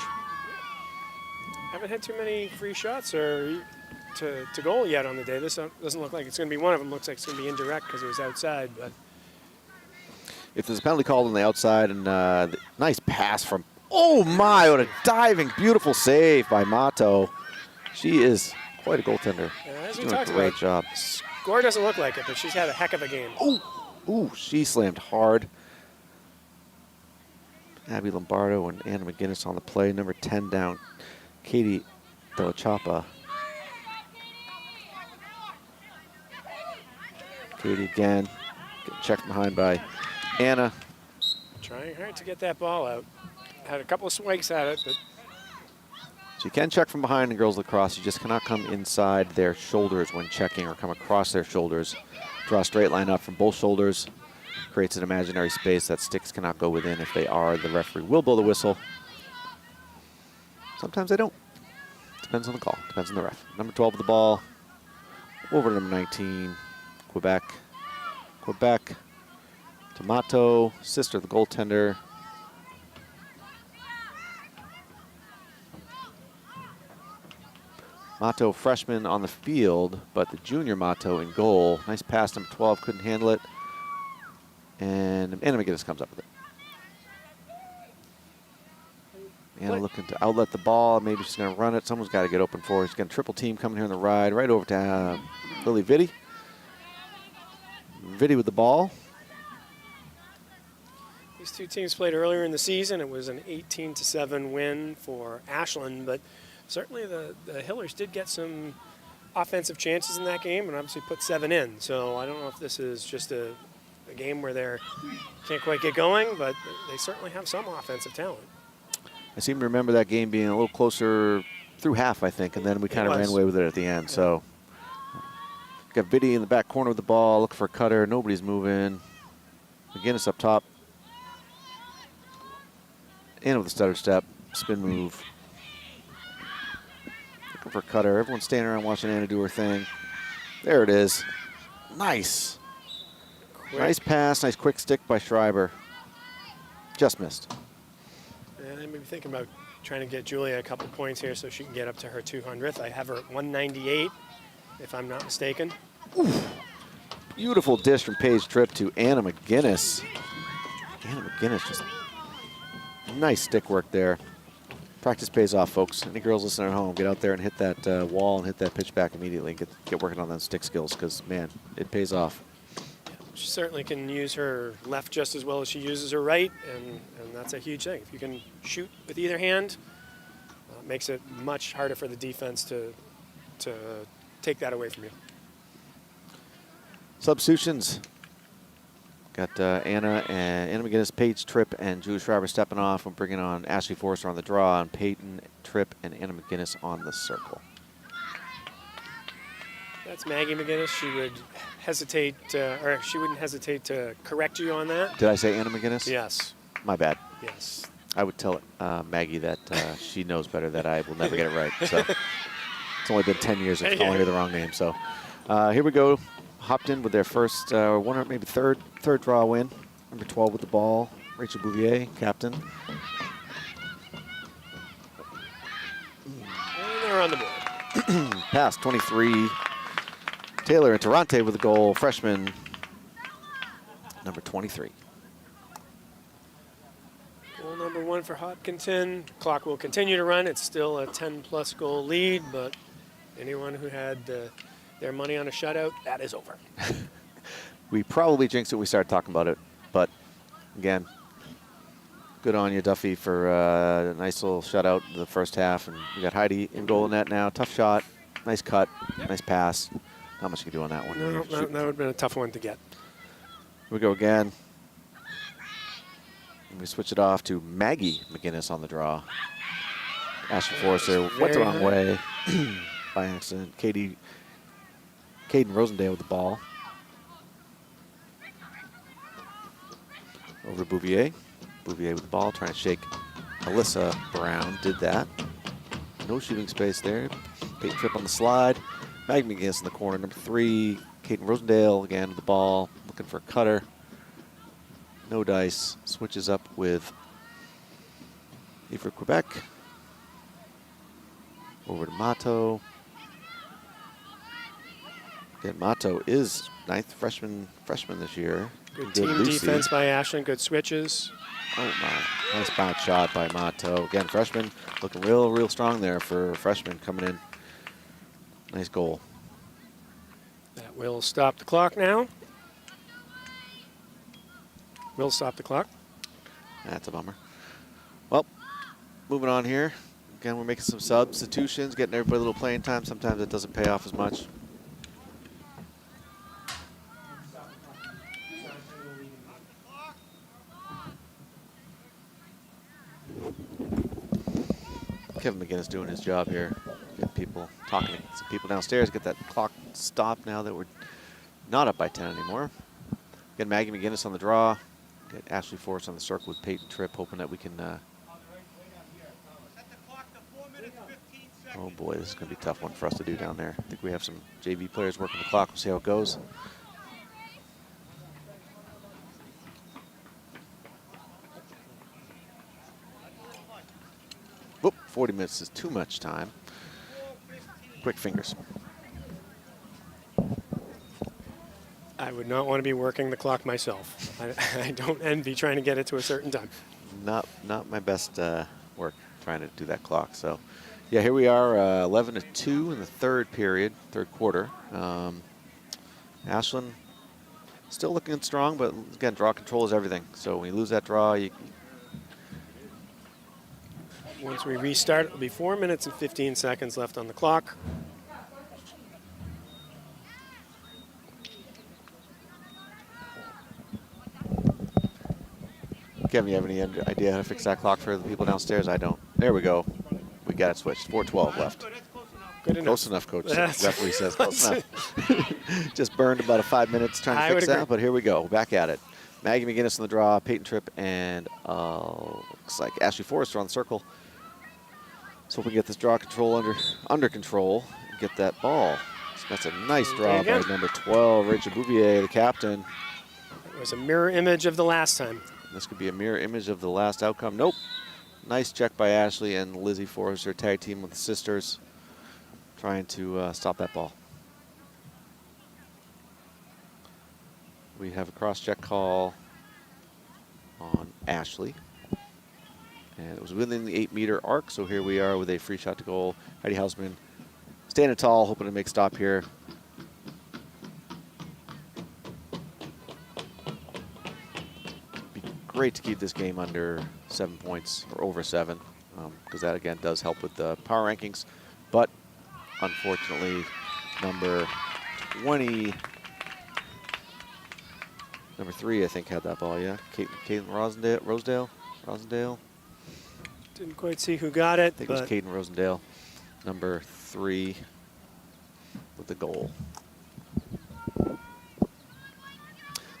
C: Haven't had too many free shots or to goal yet on the day. This doesn't look like it's going to be one of them. Looks like it's going to be indirect because it was outside. But
B: if there's a penalty called on the outside, and nice pass from, oh my, what a diving, beautiful save by Mato. She is quite a goaltender.
C: as we
B: Doing a
C: talked
B: great
C: about,
B: job.
C: score doesn't look like it, but she's had a heck of a game.
B: Ooh, she slammed hard. Abby Lombardo and Anna McGinnis on the play. Number 10 down, Katie Della Chapa. Katie again, getting checked behind by Anna.
C: Trying hard to get that ball out. Had a couple of swings at it, but
B: So you can check from behind in girls lacrosse. You just cannot come inside their shoulders when checking or come across their shoulders. Draw a straight line up from both shoulders. Creates an imaginary space that sticks cannot go within. If they are, the referee will blow the whistle. Sometimes they don't. Depends on the call. Depends on the ref. Number 12 with the ball. Over to number 19, Quebec. Quebec. Tomato, sister of the goaltender. Mato, freshman on the field, but the junior Mato in goal. Nice pass, number 12, couldn't handle it. And Anna McGinnis comes up with it. Anna looking to outlet the ball. Maybe she's going to run it. Someone's got to get open for her. She's got a triple team coming here on the ride. Right over to Lily Vitti. Vitti with the ball.
C: these two teams played earlier in the season. It was an 18-7 win for Ashland, but certainly the Hillers did get some offensive chances in that game and obviously put 7 in. So I don't know if this is just a game where they can't quite get going, but they certainly have some offensive talent.
B: I seem to remember that game being a little closer through half, I think, and then we kind of ran away with it at the end. Yeah. So got Vitti in the back corner with the ball, looking for a cutter. Nobody's moving. McGinnis up top. And with a stutter step, spin move. Looking for a cutter. Everyone's standing around watching Anna do her thing. There it is. Nice. Quick. Nice pass, nice quick stick by Schreiber. Just missed.
C: And I may be thinking about trying to get Julia a couple points here so she can get up to her 200th. I have her at 198, if I'm not mistaken.
B: Oof. Beautiful dish from Paige Tripp to Anna McGinnis. Anna McGinnis, just nice stick work there. Practice pays off, folks. Any girls listening at home, get out there and hit that wall and hit that pitch back immediately and get working on those stick skills because, man, it pays off.
C: She certainly can use her left just as well as she uses her right, and that's a huge thing. If you can shoot with either hand, it makes it much harder for the defense to take that away from you.
B: Substitutions. Got Anna McGinnis, Paige Tripp, and Julie Schreiber stepping off. I'm bringing on Ashley Forrester on the draw, and Peyton Tripp and Anna McGinnis on the circle.
C: That's Maggie McGinnis. She would hesitate, or she wouldn't hesitate to correct you on that.
B: Did I say Anna McGinnis?
C: Yes.
B: My bad.
C: Yes.
B: I would tell Maggie that she knows better, that I will never get it right. So it's only been 10 years of calling her the wrong name. So here we go. Hopkinton with their first, one or maybe third draw win. Number 12 with the ball. Rachel Bouvier, captain.
C: And they're on the board.
B: Pass 23. Taylor and Tarante with the goal. Freshman, number 23.
C: Goal number 1 for Hopkinton. Clock will continue to run. It's still a 10-plus goal lead, but anyone who had their money on a shutout, that is over.
B: We probably jinxed it when we started talking about it, but again, good on you, Duffy, for a nice little shutout in the first half. And we got Heidi in goal net now. Tough shot, nice cut, nice pass. Not much you can do on that one.
C: No, that would have been a tough one to get.
B: Here we go again. And we switch it off to Maggie McGinnis on the draw. Ashley Forrester went the wrong way by accident. Caden Rosendale with the ball. Over to Bouvier. Bouvier with the ball, trying to shake Alyssa Brown. Did that. No shooting space there. Peyton Tripp on the slide. Maggie McGinnis in the corner. Number 3, Caden Rosendale again with the ball, looking for a cutter. No dice. Switches up with for Quebec. Over to Mato. Again, Mato is 9th freshman this year.
C: Good team defense by Ashland. Good switches.
B: Oh my, nice bounce shot by Mato. Again, freshman looking real strong there for a freshman coming in. Nice goal.
C: That will stop the clock now. Will stop the clock.
B: That's a bummer. Well, moving on here. Again, we're making some substitutions, getting everybody a little playing time. Sometimes it doesn't pay off as much. Kevin McGinnis doing his job here. Get people talking to some people downstairs. Get that clock stopped now that we're not up by 10 anymore. Get Maggie McGinnis on the draw. Get Ashley Forrest on the circle with Peyton Tripp, hoping that we can. Oh boy, this is going to be a tough one for us to do down there. I think we have some JV players working the clock. We'll see how it goes. Whoop, 40 minutes is too much time. Quick fingers.
C: I would not want to be working the clock myself. I don't envy trying to get it to a certain time.
B: Not my best work trying to do that clock. So, yeah, here we are, 11-2 in the third quarter. Ashland still looking strong, but again, draw control is everything. So when you lose that draw,
C: once we restart, it'll be 4 minutes and 15 seconds left on the clock.
B: Kevin, you have any idea how to fix that clock for the people downstairs? I don't. There we go. We got it switched. 4:12 left.
C: Good enough.
B: Close enough, Coach. Referee says close enough. Just burned about 5 minutes trying to fix that, but here we go. Back at it. Maggie McGinnis on the draw, Peyton Tripp, and looks like Ashley Forrester on the circle. So if we get this draw control under control and get that ball. So that's a nice draw by number 12, Rachel Bouvier, the captain.
C: It was a mirror image of the last time.
B: This could be a mirror image of the last outcome. Nope. Nice check by Ashley and Lizzie Forrester, tag team with the sisters, trying to stop that ball. We have a cross-check call on Ashley. And it was within the 8-meter arc, so here we are with a free shot to goal. Heidi Hausman standing tall, hoping to make stop here. Be great to keep this game under 7 points or over 7, because that again does help with the power rankings. But unfortunately, number 20, number 3, I think, had that ball. Yeah, Caitlin Rosendale.
C: Didn't quite see who got it.
B: I think it was Caden Rosendale, number 3, with the goal.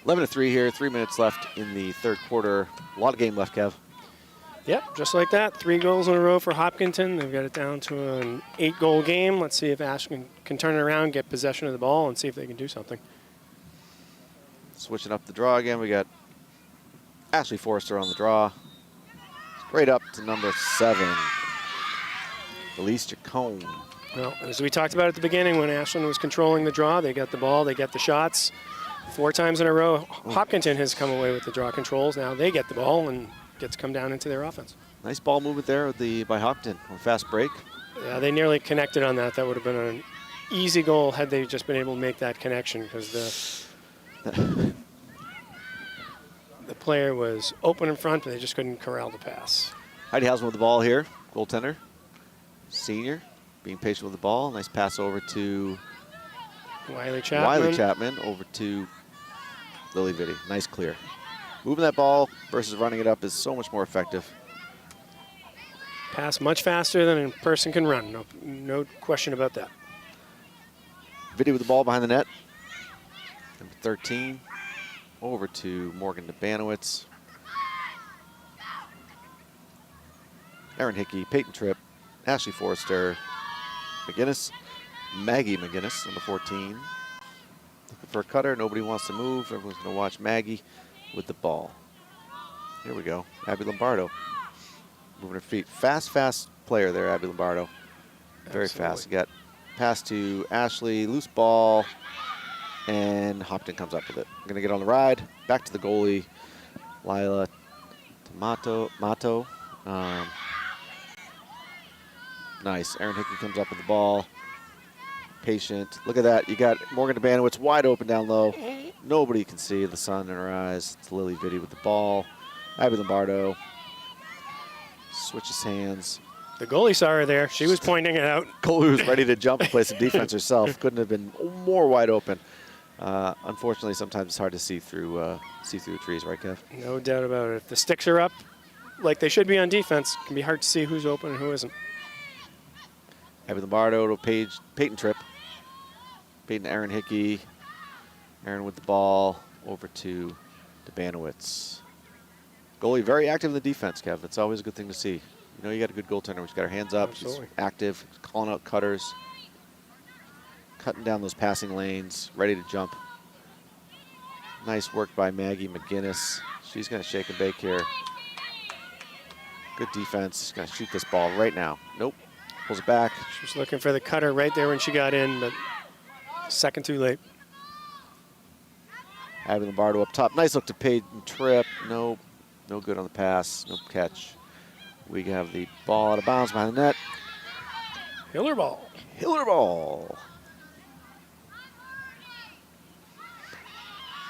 B: 11-3 here, 3 minutes left in the third quarter. A lot of game left, Kev.
C: Yep, just like that. 3 goals in a row for Hopkinton. They've got it down to an 8-goal game. Let's see if Ashland can turn it around, get possession of the ball, and see if they can do something.
B: Switching up the draw again, we got Ashley Forrester on the draw. Straight up to number 7, Elise Jacone.
C: Well, as we talked about at the beginning, when Ashland was controlling the draw, they got the ball, they get the shots. 4 times in a row, Hopkinton has come away with the draw controls. Now they get the ball and get to come down into their offense.
B: Nice ball movement there by Hopkinton on a fast break.
C: Yeah, they nearly connected on that. That would have been an easy goal had they just been able to make that connection, because the player was open in front, but they just couldn't corral the pass.
B: Heidi Hausman with the ball here, goaltender, senior, being patient with the ball. Nice pass over to
C: Wiley Chapman
B: over to Lily Vitti. Nice clear. Moving that ball versus running it up is so much more effective.
C: Pass much faster than a person can run. No question about that.
B: Vitti with the ball behind the net. Number 13. Over to Morgan Debanowitz. Erin Hickey, Peyton Tripp, Ashley Forrester, McGinnis, Maggie McGinnis, number 14. Looking for a cutter. Nobody wants to move. Everyone's going to watch Maggie with the ball. Here we go. Abby Lombardo moving her feet. Fast player there, Abby Lombardo. Very fast. You got pass to Ashley, loose ball, and Hopton comes up with it. Going to get on the ride. Back to the goalie, Lila Mato. Nice. Erin Hickey comes up with the ball. Patient. Look at that. You got Morgan Debanowitz wide open down low. Nobody can see the sun in her eyes. It's Lily Vitti with the ball. Abby Lombardo switches hands.
C: The goalie saw her there. She was pointing it out.
B: Goalie was ready to jump and play some defense herself. Couldn't have been more wide open. Unfortunately, sometimes it's hard to see through the trees, right, Kev?
C: No doubt about it. If the sticks are up like they should be on defense, it can be hard to see who's open and who isn't.
B: Abby Lombardo to Peyton Tripp. Peyton to Erin Hickey. Erin with the ball over to Debanowitz. Goalie very active in the defense, Kev. That's always a good thing to see. You know you got a good goaltender. She's got her hands up.
C: Absolutely.
B: She's active, calling out cutters, cutting down those passing lanes, ready to jump. Nice work by Maggie McGinnis. She's going to shake and bake here. Good defense. She's going to shoot this ball right now. Nope. Pulls it back.
C: She was looking for the cutter right there when she got in, but second too late.
B: Abby Lombardo up top. Nice look to Peyton Tripp. Nope. No good on the pass. No catch. We have the ball out of bounds behind the net.
C: Hiller ball.
B: Hiller ball.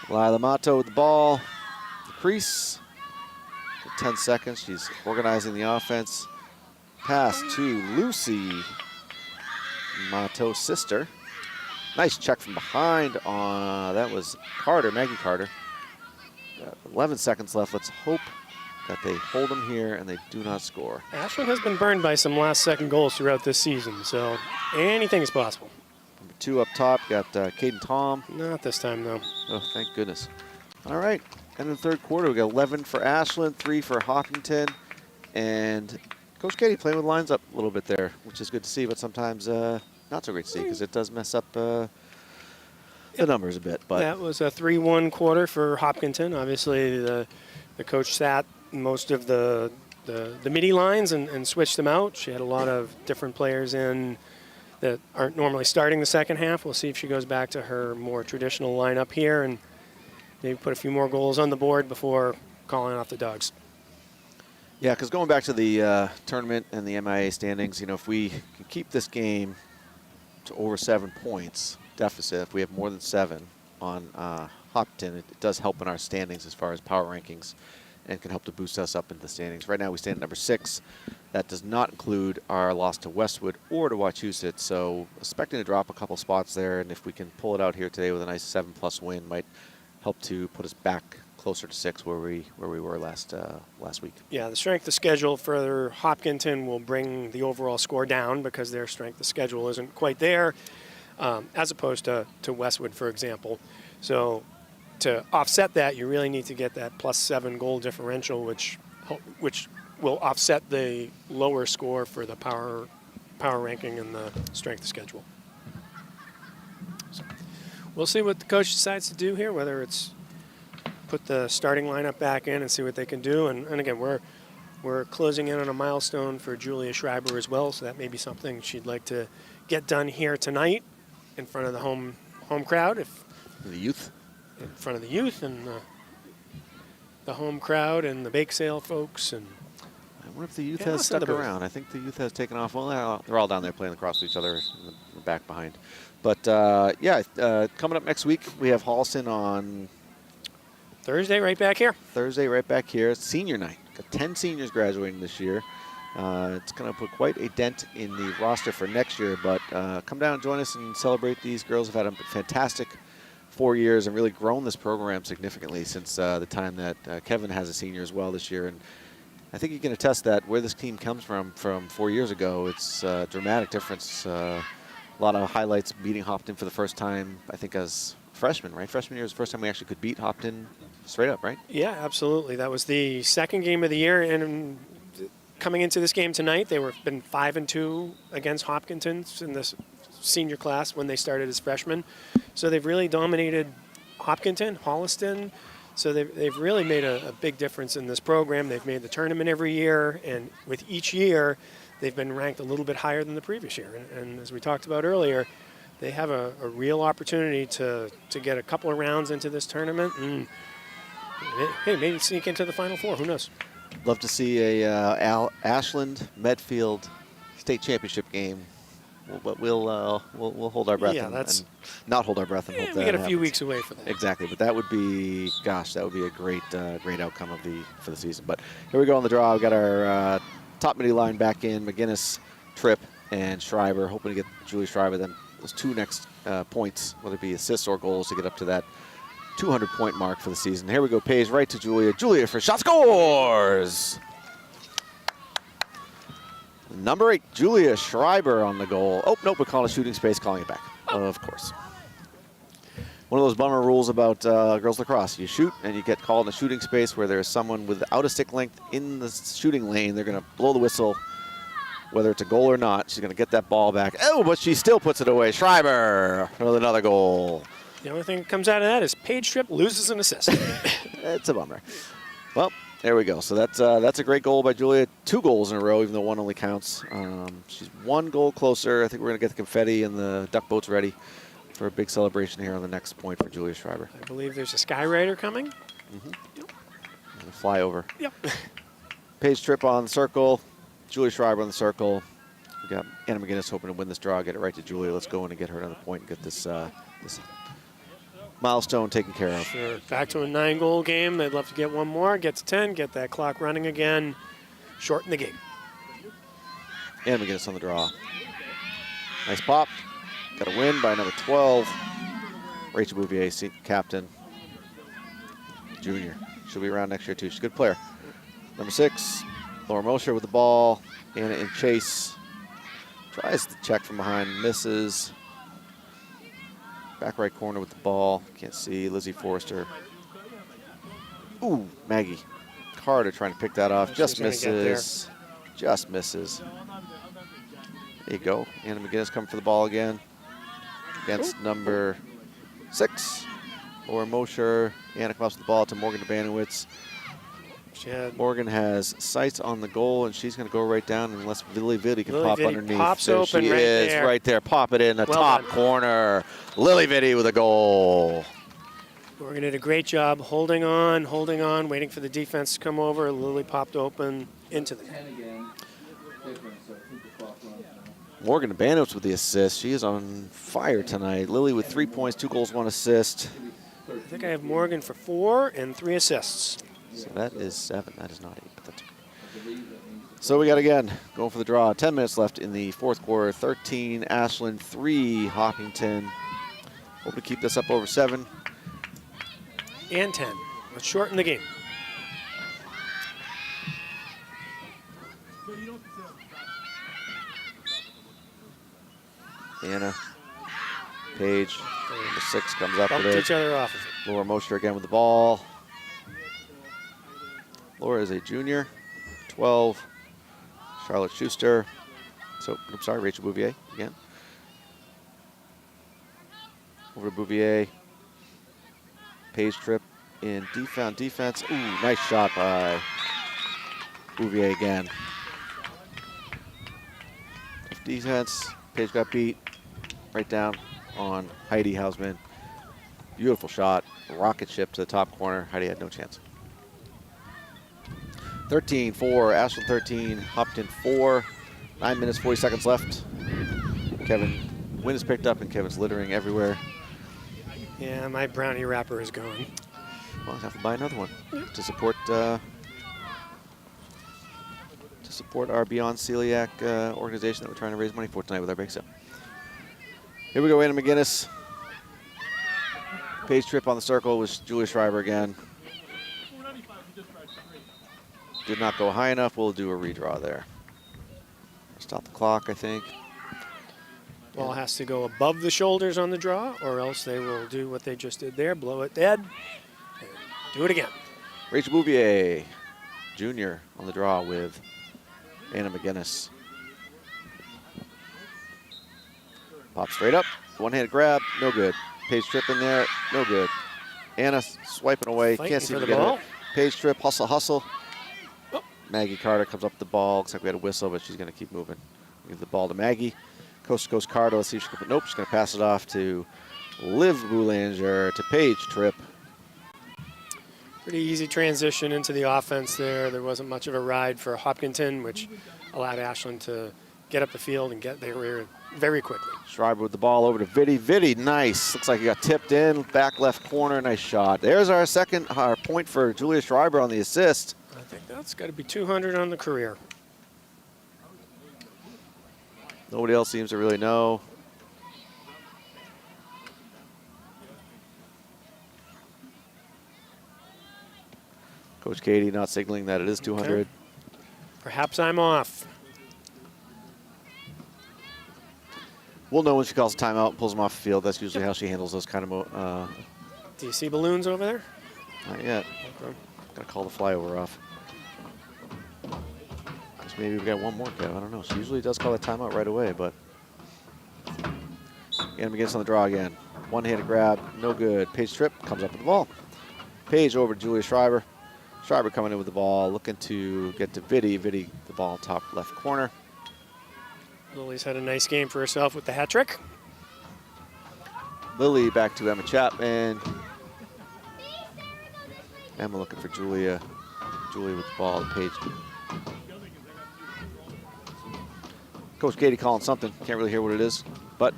B: Lila Mato with the ball. The crease. For 10 seconds. She's organizing the offense. Pass to Lucy, Mato's sister. Nice check from behind. That was Carter, Maggie Carter. 11 seconds left. Let's hope that they hold them here and they do not score.
C: Ashland has been burned by some last-second goals throughout this season, so anything is possible.
B: Number 2 up top, got Caden Tom.
C: Not this time, though.
B: Oh, thank goodness. All right, end of the third quarter. We got 11 for Ashland, 3 for Hopkinton, and Coach Katie playing with lines up a little bit there, which is good to see, but sometimes not so great to see because it does mess up the numbers a bit. But
C: that was a 3-1 quarter for Hopkinton. Obviously, the coach sat most of the midi lines and switched them out. She had a lot of different players in that aren't normally starting the second half. We'll see if she goes back to her more traditional lineup here and maybe put a few more goals on the board before calling off the Dogs.
B: Yeah, because going back to the tournament and the MIA standings, you know, if we can keep this game to over 7 points deficit, if we have more than 7 on Hopkinton, it does help in our standings as far as power rankings and can help to boost us up into the standings. Right now we stand at number 6. That does not include our loss to Westwood or to Wachusett, so expecting to drop a couple spots there, and if we can pull it out here today with a nice 7+ win, might help to put us back closer to 6 where we were last week. Yeah,
C: the strength of schedule for Hopkinton will bring the overall score down because their strength of schedule isn't quite there, as opposed to Westwood, for example. So to offset that, you really need to get that +7 goal differential, which will offset the lower score for the power ranking and the strength of schedule. So we'll see what the coach decides to do here, whether it's put the starting lineup back in and see what they can do. And again, we're closing in on a milestone for Julia Schreiber as well, so that may be something she'd like to get done here tonight in front of the home crowd.
B: The youth?
C: In front of the youth and the home crowd and the bake sale folks. And
B: I wonder if the youth has stuck around. I think the youth has taken off. Well, they're all down there playing lacrosse with each other in the back behind. But, coming up next week, we have Halston on
C: Thursday, right back here.
B: Thursday, right back here. Senior night. Got 10 seniors graduating this year. It's going to put quite a dent in the roster for next year, but come down and join us and celebrate. These girls have had a fantastic 4 years and really grown this program significantly since the time that Kevin has a senior as well this year. And I think you can attest that where this team comes from 4 years ago, it's a dramatic difference. A lot of highlights beating Hopton for the first time, I think, as freshmen, right? Freshman year was the first time we actually could beat Hopton straight up, right?
C: Yeah, absolutely. That was the second game of the year, and coming into this game tonight, they were been 5-2 against Hopkinton in this senior class when they started as freshmen. So they've really dominated Hopkinton, Holliston. So they've really made a big difference in this program. They've made the tournament every year, and with each year, they've been ranked a little bit higher than the previous year. And as we talked about earlier, they have a real opportunity to get a couple of rounds into this tournament and, hey, maybe sneak into the Final Four. Who knows?
B: Love to see a Ashland Medfield state championship game, but we'll hold our breath and not hold our breath and hope that
C: we got a few
B: happens.
C: weeks away for that.
B: Exactly, but that would be, gosh, that would be a great outcome for the season. But here we go on the draw. We got our top midi line back in: McGinnis, Tripp, and Schreiber. Hoping to get Julia Schreiber then those 2 next points, whether it be assists or goals, to get up to that 200-point mark for the season. Here we go. Pays right to Julia. Julia for shot, scores! Number 8, Julia Schreiber on the goal. Oh, nope, we're calling a shooting space, calling it back. Of course. One of those bummer rules about girls lacrosse. You shoot and you get called in a shooting space where there's someone without a stick length in the shooting lane. They're going to blow the whistle, whether it's a goal or not. She's going to get that ball back. Oh, but she still puts it away. Schreiber with another goal.
C: The only thing that comes out of that is Paige Tripp loses an assist.
B: It's a bummer. Well, there we go. So that's a great goal by Julia. 2 goals in a row, even though 1 only counts. She's 1 goal closer. I think we're going to get the confetti and the duck boats ready for a big celebration here on the next point for Julia Schreiber.
C: I believe there's a Skyrider coming.
B: Mm-hmm. Yep. And a flyover.
C: Yep.
B: Paige Tripp on the circle. Julia Schreiber on the circle. We got Anna McGinnis hoping to win this draw, get it right to Julia. Let's go in and get her another point and get this milestone taken care of.
C: Sure. Back to a 9-goal game. They'd love to get 1 more, get to 10, get that clock running again, shorten the game.
B: And McGinnis on the draw. Nice pop. Got a win by number 12. Rachel Bouvier, captain. Junior. She'll be around next year too. She's a good player. Number 6, Laura Mosher with the ball. Anna in chase. Tries the check from behind, misses. Back right corner with the ball. Can't see. Lizzie Forrester. Ooh, Maggie Carter trying to pick that off. Just misses. Just misses. There you go. Anna McGinnis coming for the ball again. Against number 6. Laura Mosher. Anna comes with the ball to Morgan Debanowitz. Morgan has sights on the goal, and she's going to go right down unless Lily Vitti can pop underneath.
C: Pops
B: there
C: open
B: she
C: right
B: is,
C: there.
B: right there. Pop it in the top
C: done.
B: corner. Lily Vitti with a goal.
C: Morgan did a great job holding on, waiting for the defense to come over. Lily popped open into the net.
B: Morgan Debanowitz with the assist. She is on fire tonight. Lily with 3 points, 2 goals, 1 assist.
C: I think I have Morgan for 4 and 3 assists.
B: So that is 7. That is not 8. But that's okay. So we got again going for the draw. 10 minutes left in the 4th quarter. 13 Ashland, 3 Hopkinton. Hope to keep this up over 7.
C: And 10. Let's shorten the game.
B: Anna, Paige, number 6 comes up
C: Bumped
B: with
C: each
B: it.
C: other off of it.
B: Laura Mosher again with the ball. Laura is a junior, 12. Charlotte Schuster. So, I'm sorry, Rachel Bouvier again. Over to Bouvier. Paige Tripp in defense. Ooh, nice shot by Bouvier again. Defense. Paige got beat right down on Heidi Hausman. Beautiful shot. Rocket ship to the top corner. Heidi had no chance. 13-4, Ashland 13, Hopkinton 4. 9 minutes, 40 seconds left. Kevin, wind is picked up and Kevin's littering everywhere.
C: Yeah, my brownie wrapper is gone.
B: Well, I'll have to buy another one to support our Beyond Celiac organization that we're trying to raise money for tonight with our bake sale. Here we go, Anna McGinnis. Paige Tripp on the circle with Julia Schreiber again. Did not go high enough. We'll do a redraw there. Stop the clock, I think.
C: Ball has to go above the shoulders on the draw, or else they will do what they just did there, blow it dead, and do it again.
B: Rachel Bouvier, junior, on the draw with Anna McGinnis. Pop straight up. One-handed grab, no good. Paige Tripp in there, no good. Anna swiping away,
C: Fighting
B: can't seem
C: for
B: to
C: the
B: get
C: ball.
B: it. Paige Tripp, hustle, hustle.
C: Oh.
B: Maggie Carter comes up with the ball. Looks like we had a whistle, but she's going to keep moving. Give the ball to Maggie. Coast to coast Carter. Let's see if she can. Nope, she's going to pass it off to Liv Boulanger to Paige Tripp.
C: Pretty easy transition into the offense there. There wasn't much of a ride for Hopkinton, which allowed Ashland to get up the field and get there very quickly.
B: Schreiber with the ball over to Vitti. Vitti, nice. Looks like he got tipped in. Back left corner, nice shot. There's our second point for Julia Schreiber on the assist.
C: I think that's got to be 200 on the career.
B: Nobody else seems to really know. Coach Katie not signaling that it is 200.
C: Okay. Perhaps I'm off.
B: We'll know when she calls a timeout and pulls them off the field. That's usually how she handles those kind of
C: Do you see balloons over there?
B: not yet.
C: Okay.
B: Gotta call the flyover off. Guess maybe we got one more, Kev. I don't know. She usually does call a timeout right away, but Anna McGinnis on the draw again. One-handed grab, no good. Paige Tripp comes up with the ball. Paige over to Julia Schreiber. Schreiber coming in with the ball, looking to get to Vitti. Vitti, the ball top left corner.
C: Lily's had a nice game for herself with the hat trick.
B: Lily back to Emma Chapman. Emma looking for Julia. Julia with the ball, Paige. Coach Katie calling something. Can't really hear what it is, but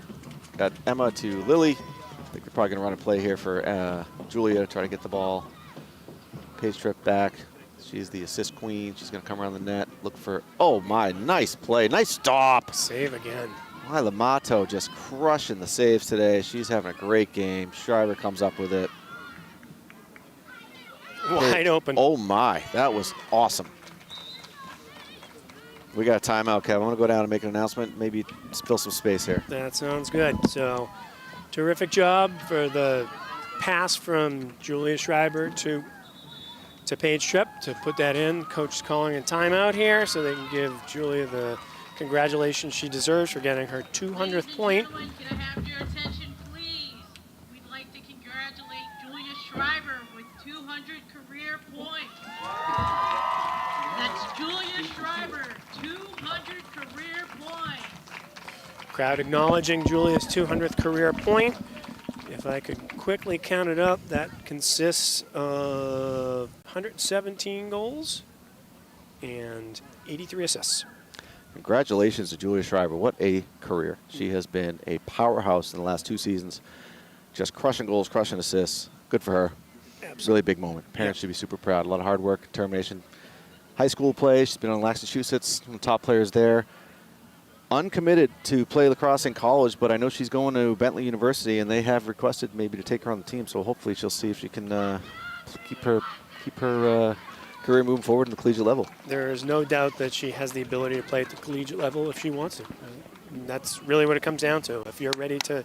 B: got Emma to Lily. I think they're probably going to run a play here for Julia to try to get the ball. Paige Tripp back. She's the assist queen. She's going to come around the net, look for, oh my, nice play. Nice stop.
C: Save again.
B: Lila Mato just crushing the saves today. She's having a great game. Schreiber comes up with it.
C: Wide open.
B: Oh my, that was awesome. We got a timeout, Kevin. I'm going to go down and make an announcement. Maybe fill some space here.
C: That sounds good. So, terrific job for the pass from Julia Schreiber to Paige Tripp to put that in. Coach is calling a timeout here so they can give Julia the congratulations she deserves for getting her 200th point.
D: Everyone, can I have your attention, please? We'd like to congratulate Julia Schreiber with 200 career points. That's Julia Schreiber, 200 career points.
C: Crowd acknowledging Julia's 200th career point. If I could quickly count it up, that consists of 117 goals and 83 assists.
B: Congratulations to Julia Schreiber. What a career. She has been a powerhouse in the last 2 seasons. Just crushing goals, crushing assists. Good for her.
C: Absolutely.
B: Really big moment. Parents should be super proud. A lot of hard work, determination. High school play. She's been on Massachusetts, one of the top players there. Uncommitted to play lacrosse in college, but I know she's going to Bentley University, and they have requested maybe to take her on the team. So hopefully she'll see if she can keep her career moving forward in the collegiate level.
C: There is no doubt that she has the ability to play at the collegiate level if she wants to. And that's really what it comes down to. If you're ready to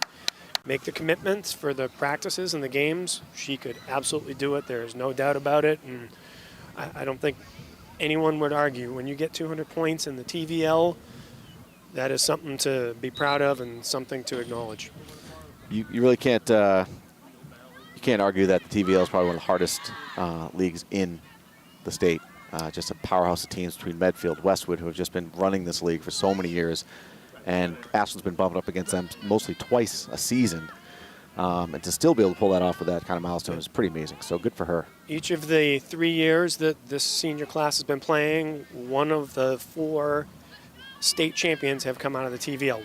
C: make the commitments for the practices and the games, she could absolutely do it. There is no doubt about it. And I don't think anyone would argue. When you get 200 points in the TVL, that is something to be proud of and something to acknowledge.
B: You really can't you can't argue that the TVL is probably one of the hardest leagues in the state. Just a powerhouse of teams between Medfield, Westwood, who have just been running this league for so many years, and Ashland's been bumping up against them mostly twice a season. And to still be able to pull that off with that kind of milestone is pretty amazing. So good for her.
C: Each of the 3 years that this senior class has been playing, one of the 4 state champions have come out of the TVL.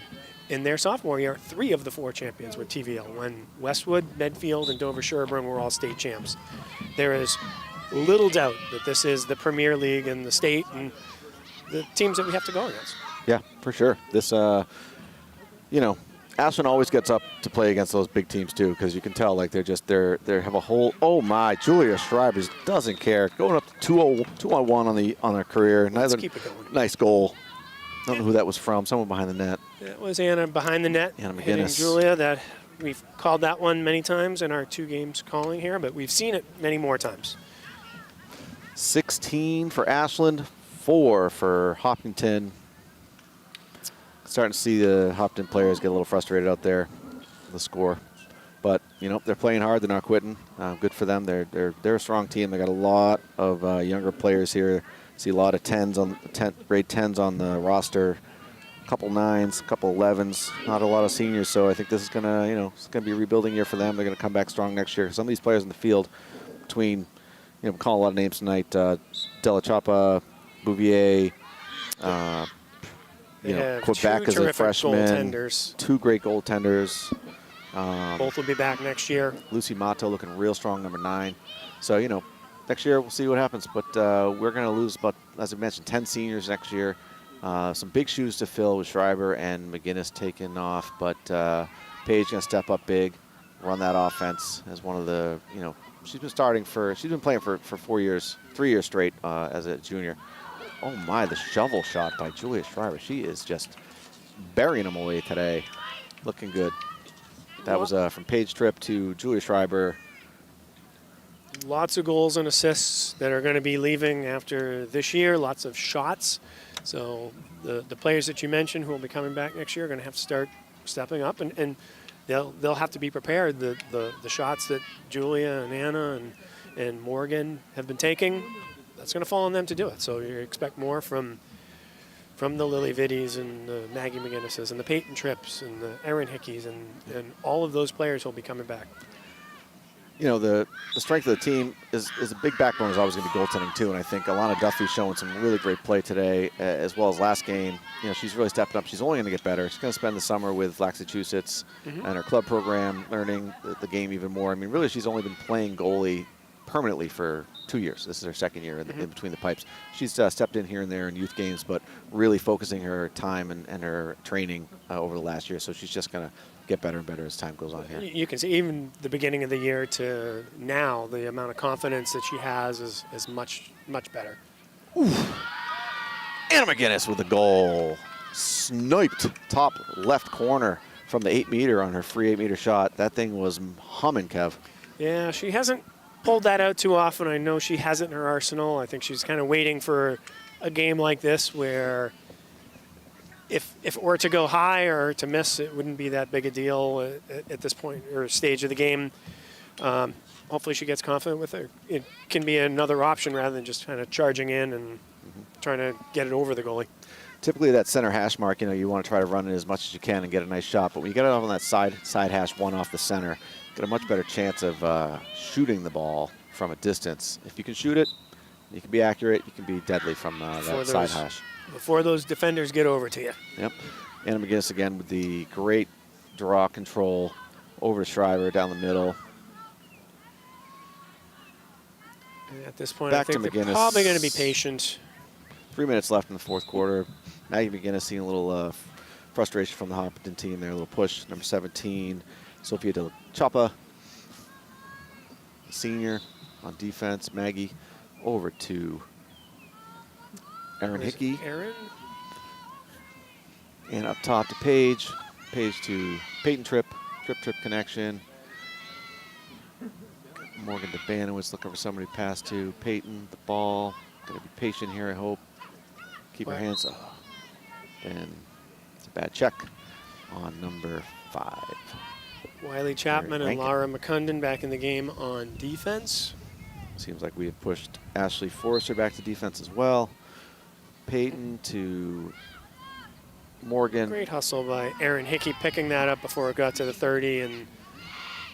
C: In their sophomore year, 3 of the 4 champions were TVL, when Westwood, Medfield, and Dover-Sherburne were all state champs. There is little doubt that this is the premier league in the state and the teams that we have to go against.
B: Yeah, for sure. This, you know, Ashland always gets up to play against those big teams too, because you can tell like they have a whole. Oh my, Julia Schreiber doesn't care. Going up to 2-on-1 on their career.
C: Let's keep it going.
B: Nice goal. I don't know who that was from. Someone behind the net.
C: That was Anna behind the net,
B: Anna
C: hitting
B: McGinnis.
C: Julia. That we've called that one many times in our 2 games calling here, but we've seen it many more times. 16
B: for Ashland, 4 for Hopkinton. starting to see the Hopkinton players get a little frustrated out there, the score. But, you know, they're playing hard. They're not quitting. Good for them. They're a strong team. They got a lot of younger players here. See a lot of grade 10s on the roster. A couple 9s, a couple 11s, not a lot of seniors. So I think this is gonna, you know, it's gonna be a rebuilding year for them. They're gonna come back strong next year. Some of these players in the field, between, you know, we call a lot of names tonight. Della Chapa, Bouvier. Quebec as a freshman.
C: Goaltenders.
B: 2 great goaltenders.
C: Both will be back next year.
B: Lucy Mato looking real strong, number 9. So, you know, next year we'll see what happens. But we're going to lose about, as I mentioned, 10 seniors next year. Some big shoes to fill with Schreiber and McGinnis taking off. But Paige going to step up big, run that offense as one of the, you know, she's been playing for 4 years, 3 years straight as a junior. Oh my, the shovel shot by Julia Schreiber. She is just burying them away today. Looking good. That was from Paige Tripp to Julia Schreiber.
C: Lots of goals and assists that are going to be leaving after this year. Lots of shots. So the players that you mentioned who will be coming back next year are going to have to start stepping up, and they'll have to be prepared. The shots that Julia and Anna and Morgan have been taking, that's going to fall on them to do it. So you expect more from the Lily Viddies and the Maggie McGinnises and the Peyton Tripps and the Erin Hickeys and all of those players will be coming back.
B: You know, the strength of the team is a big backbone is always going to be goaltending too, and I think Alana Duffy's showing some really great play today, as well as last game. You know, she's really stepped up. She's only going to get better. She's going to spend the summer with Massachusetts and her club program, learning the game even more. I mean, really, she's only been playing goalie permanently for 2 years. This is her second year in between the pipes. She's stepped in here and there in youth games, but really focusing her time and her training over the last year. So she's just going to get better and better as time goes on here.
C: You can see even the beginning of the year to now, the amount of confidence that she has is much, much better.
B: Oof. Anna McGinnis with a goal. Sniped top left corner from the 8-meter on her free 8-meter shot. That thing was humming, Kev.
C: Yeah, she hasn't pulled that out too often. I know she has it in her arsenal. I think she's kind of waiting for a game like this where if it were to go high or to miss, it wouldn't be that big a deal at this point or stage of the game. Hopefully she gets confident with it. It can be another option rather than just kind of charging in and trying to get it over the goalie.
B: Typically that center hash mark, you know, you want to try to run it as much as you can and get a nice shot. But when you get it off on that side hash one off the center, you get a much better chance of shooting the ball from a distance. If you can shoot it, you can be accurate, you can be deadly from that side hash.
C: Before those defenders get over to you.
B: Yep. Anna McGinnis again with the great draw control over to Schreiber down the middle.
C: And at this point,
B: Back
C: I think
B: to
C: they're
B: McGinnis.
C: probably going to be patient.
B: 3 minutes left in the fourth quarter. Maggie McGinnis seeing a little frustration from the Hopkinton team there. A little push. Number 17, Sophia De Chapa, senior on defense. Maggie over to Erin Hickey.
C: Erin?
B: And up top to Paige. Paige to Peyton Tripp. Tripp connection. Morgan DeBanowitz looking for somebody to pass to. Peyton, the ball. Going to be patient here, I hope. Keep her hands up. And it's a bad check on number 5.
C: Wiley Chapman and Laura McCundon back in the game on defense.
B: Seems like we have pushed Ashley Forrester back to defense as well. Peyton to Morgan.
C: Great hustle by Erin Hickey picking that up before it got to the 30 and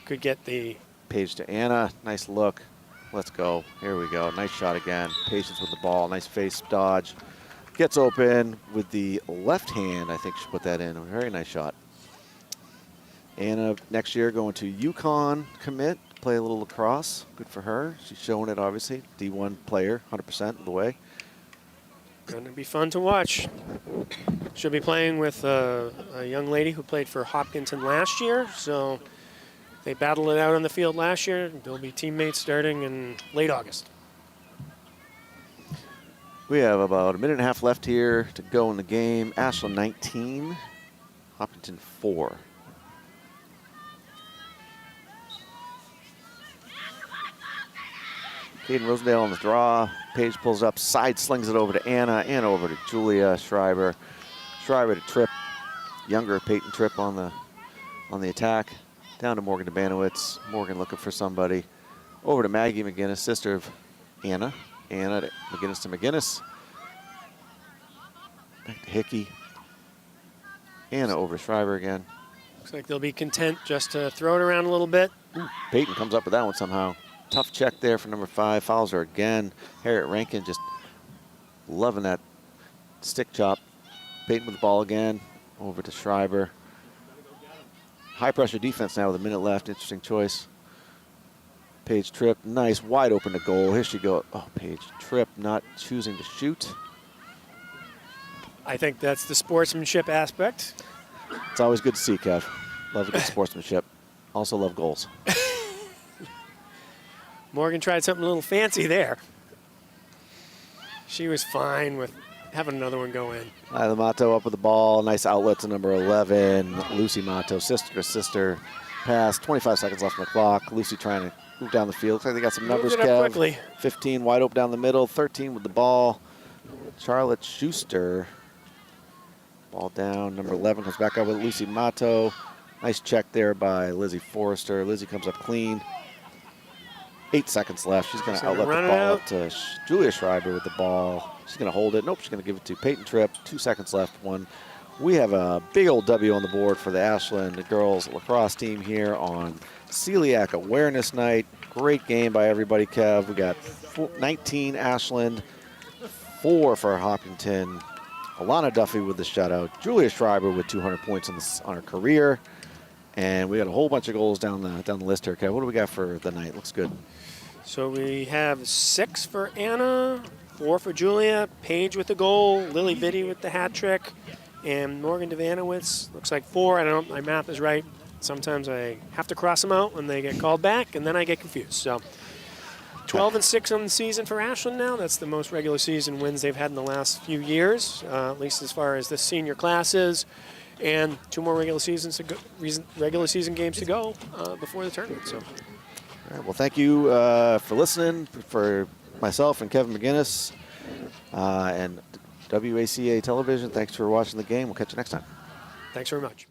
C: could get the...
B: Paige to Anna. Nice look. Let's go. Here we go. Nice shot again. Patience with the ball. Nice face dodge. Gets open with the left hand. I think she put that in. A very nice shot. Anna next year going to UConn commit. Play a little lacrosse. Good for her. She's showing it, obviously. D1 player, 100% of the way.
C: Going to be fun to watch. She'll be playing with a young lady who played for Hopkinton last year. So they battled it out on the field last year. They'll be teammates starting in late August.
B: We have about a minute and a half left here to go in the game. Ashland 19, Hopkinton 4. Caden Rosendale on the draw. Paige pulls up, side slings it over to Anna. Anna over to Julia Schreiber. Schreiber to Tripp. younger Peyton Tripp on the attack. Down to Morgan Debanowitz. Morgan looking for somebody. Over to Maggie McGinnis, sister of Anna. Anna to McGinnis. Back to Hickey. Anna over to Shriver again.
C: Looks like they'll be content just to throw it around a little bit.
B: Peyton comes up with that one somehow. Tough check there for number 5. Fouls her again. Harriet Rankin just loving that stick chop. Peyton with the ball again. Over to Schreiber. High pressure defense now with a minute left. Interesting choice. Paige Tripp, nice, wide open to goal. Here she goes. Oh, Paige Tripp not choosing to shoot.
C: I think that's the sportsmanship aspect.
B: It's always good to see, Kev. Love a good sportsmanship. Also love goals.
C: Morgan tried something a little fancy there. She was fine with having another one go in.
B: Lila Mato up with the ball. Nice outlet to number 11. Lucy Mato, sister pass. 25 seconds left on the clock. Lucy trying to move down the field. Looks like they got some numbers,
C: Moved it up
B: Kev.
C: quickly.
B: 15 wide open down the middle. 13 with the ball. Charlotte Schuster. Ball down. Number 11 comes back up with Lucy Mato. Nice check there by Lizzie Forrester. Lizzie comes up clean. 8 seconds left. She's going to outlet the ball up to Julia Schreiber with the ball. She's going to hold it. Nope, she's going to give it to Peyton Tripp. 2 seconds left. We have a big old W on the board for the Ashland girls lacrosse team here on Celiac Awareness Night. Great game by everybody, Kev. We got 19 Ashland, 4 for Hopkinton. Alana Duffy with the shutout. Julia Schreiber with 200 points on her career. And we got a whole bunch of goals down the list here, Kev. What do we got for the night? Looks good.
C: So we have 6 for Anna, 4 for Julia, Paige with the goal, Lily Vitti with the hat trick, and Morgan Devanowitz. Looks like 4. I don't know, my math is right. Sometimes I have to cross them out when they get called back, and then I get confused. So 12-6 on the season for Ashland now. That's the most regular season wins they've had in the last few years, at least as far as the senior classes. And 2 more regular season games to go before the tournament. So,
B: all right, well, thank you for listening. For myself and Kevin McGinnis and WACA Television, thanks for watching the game. We'll catch you next time.
C: Thanks very much.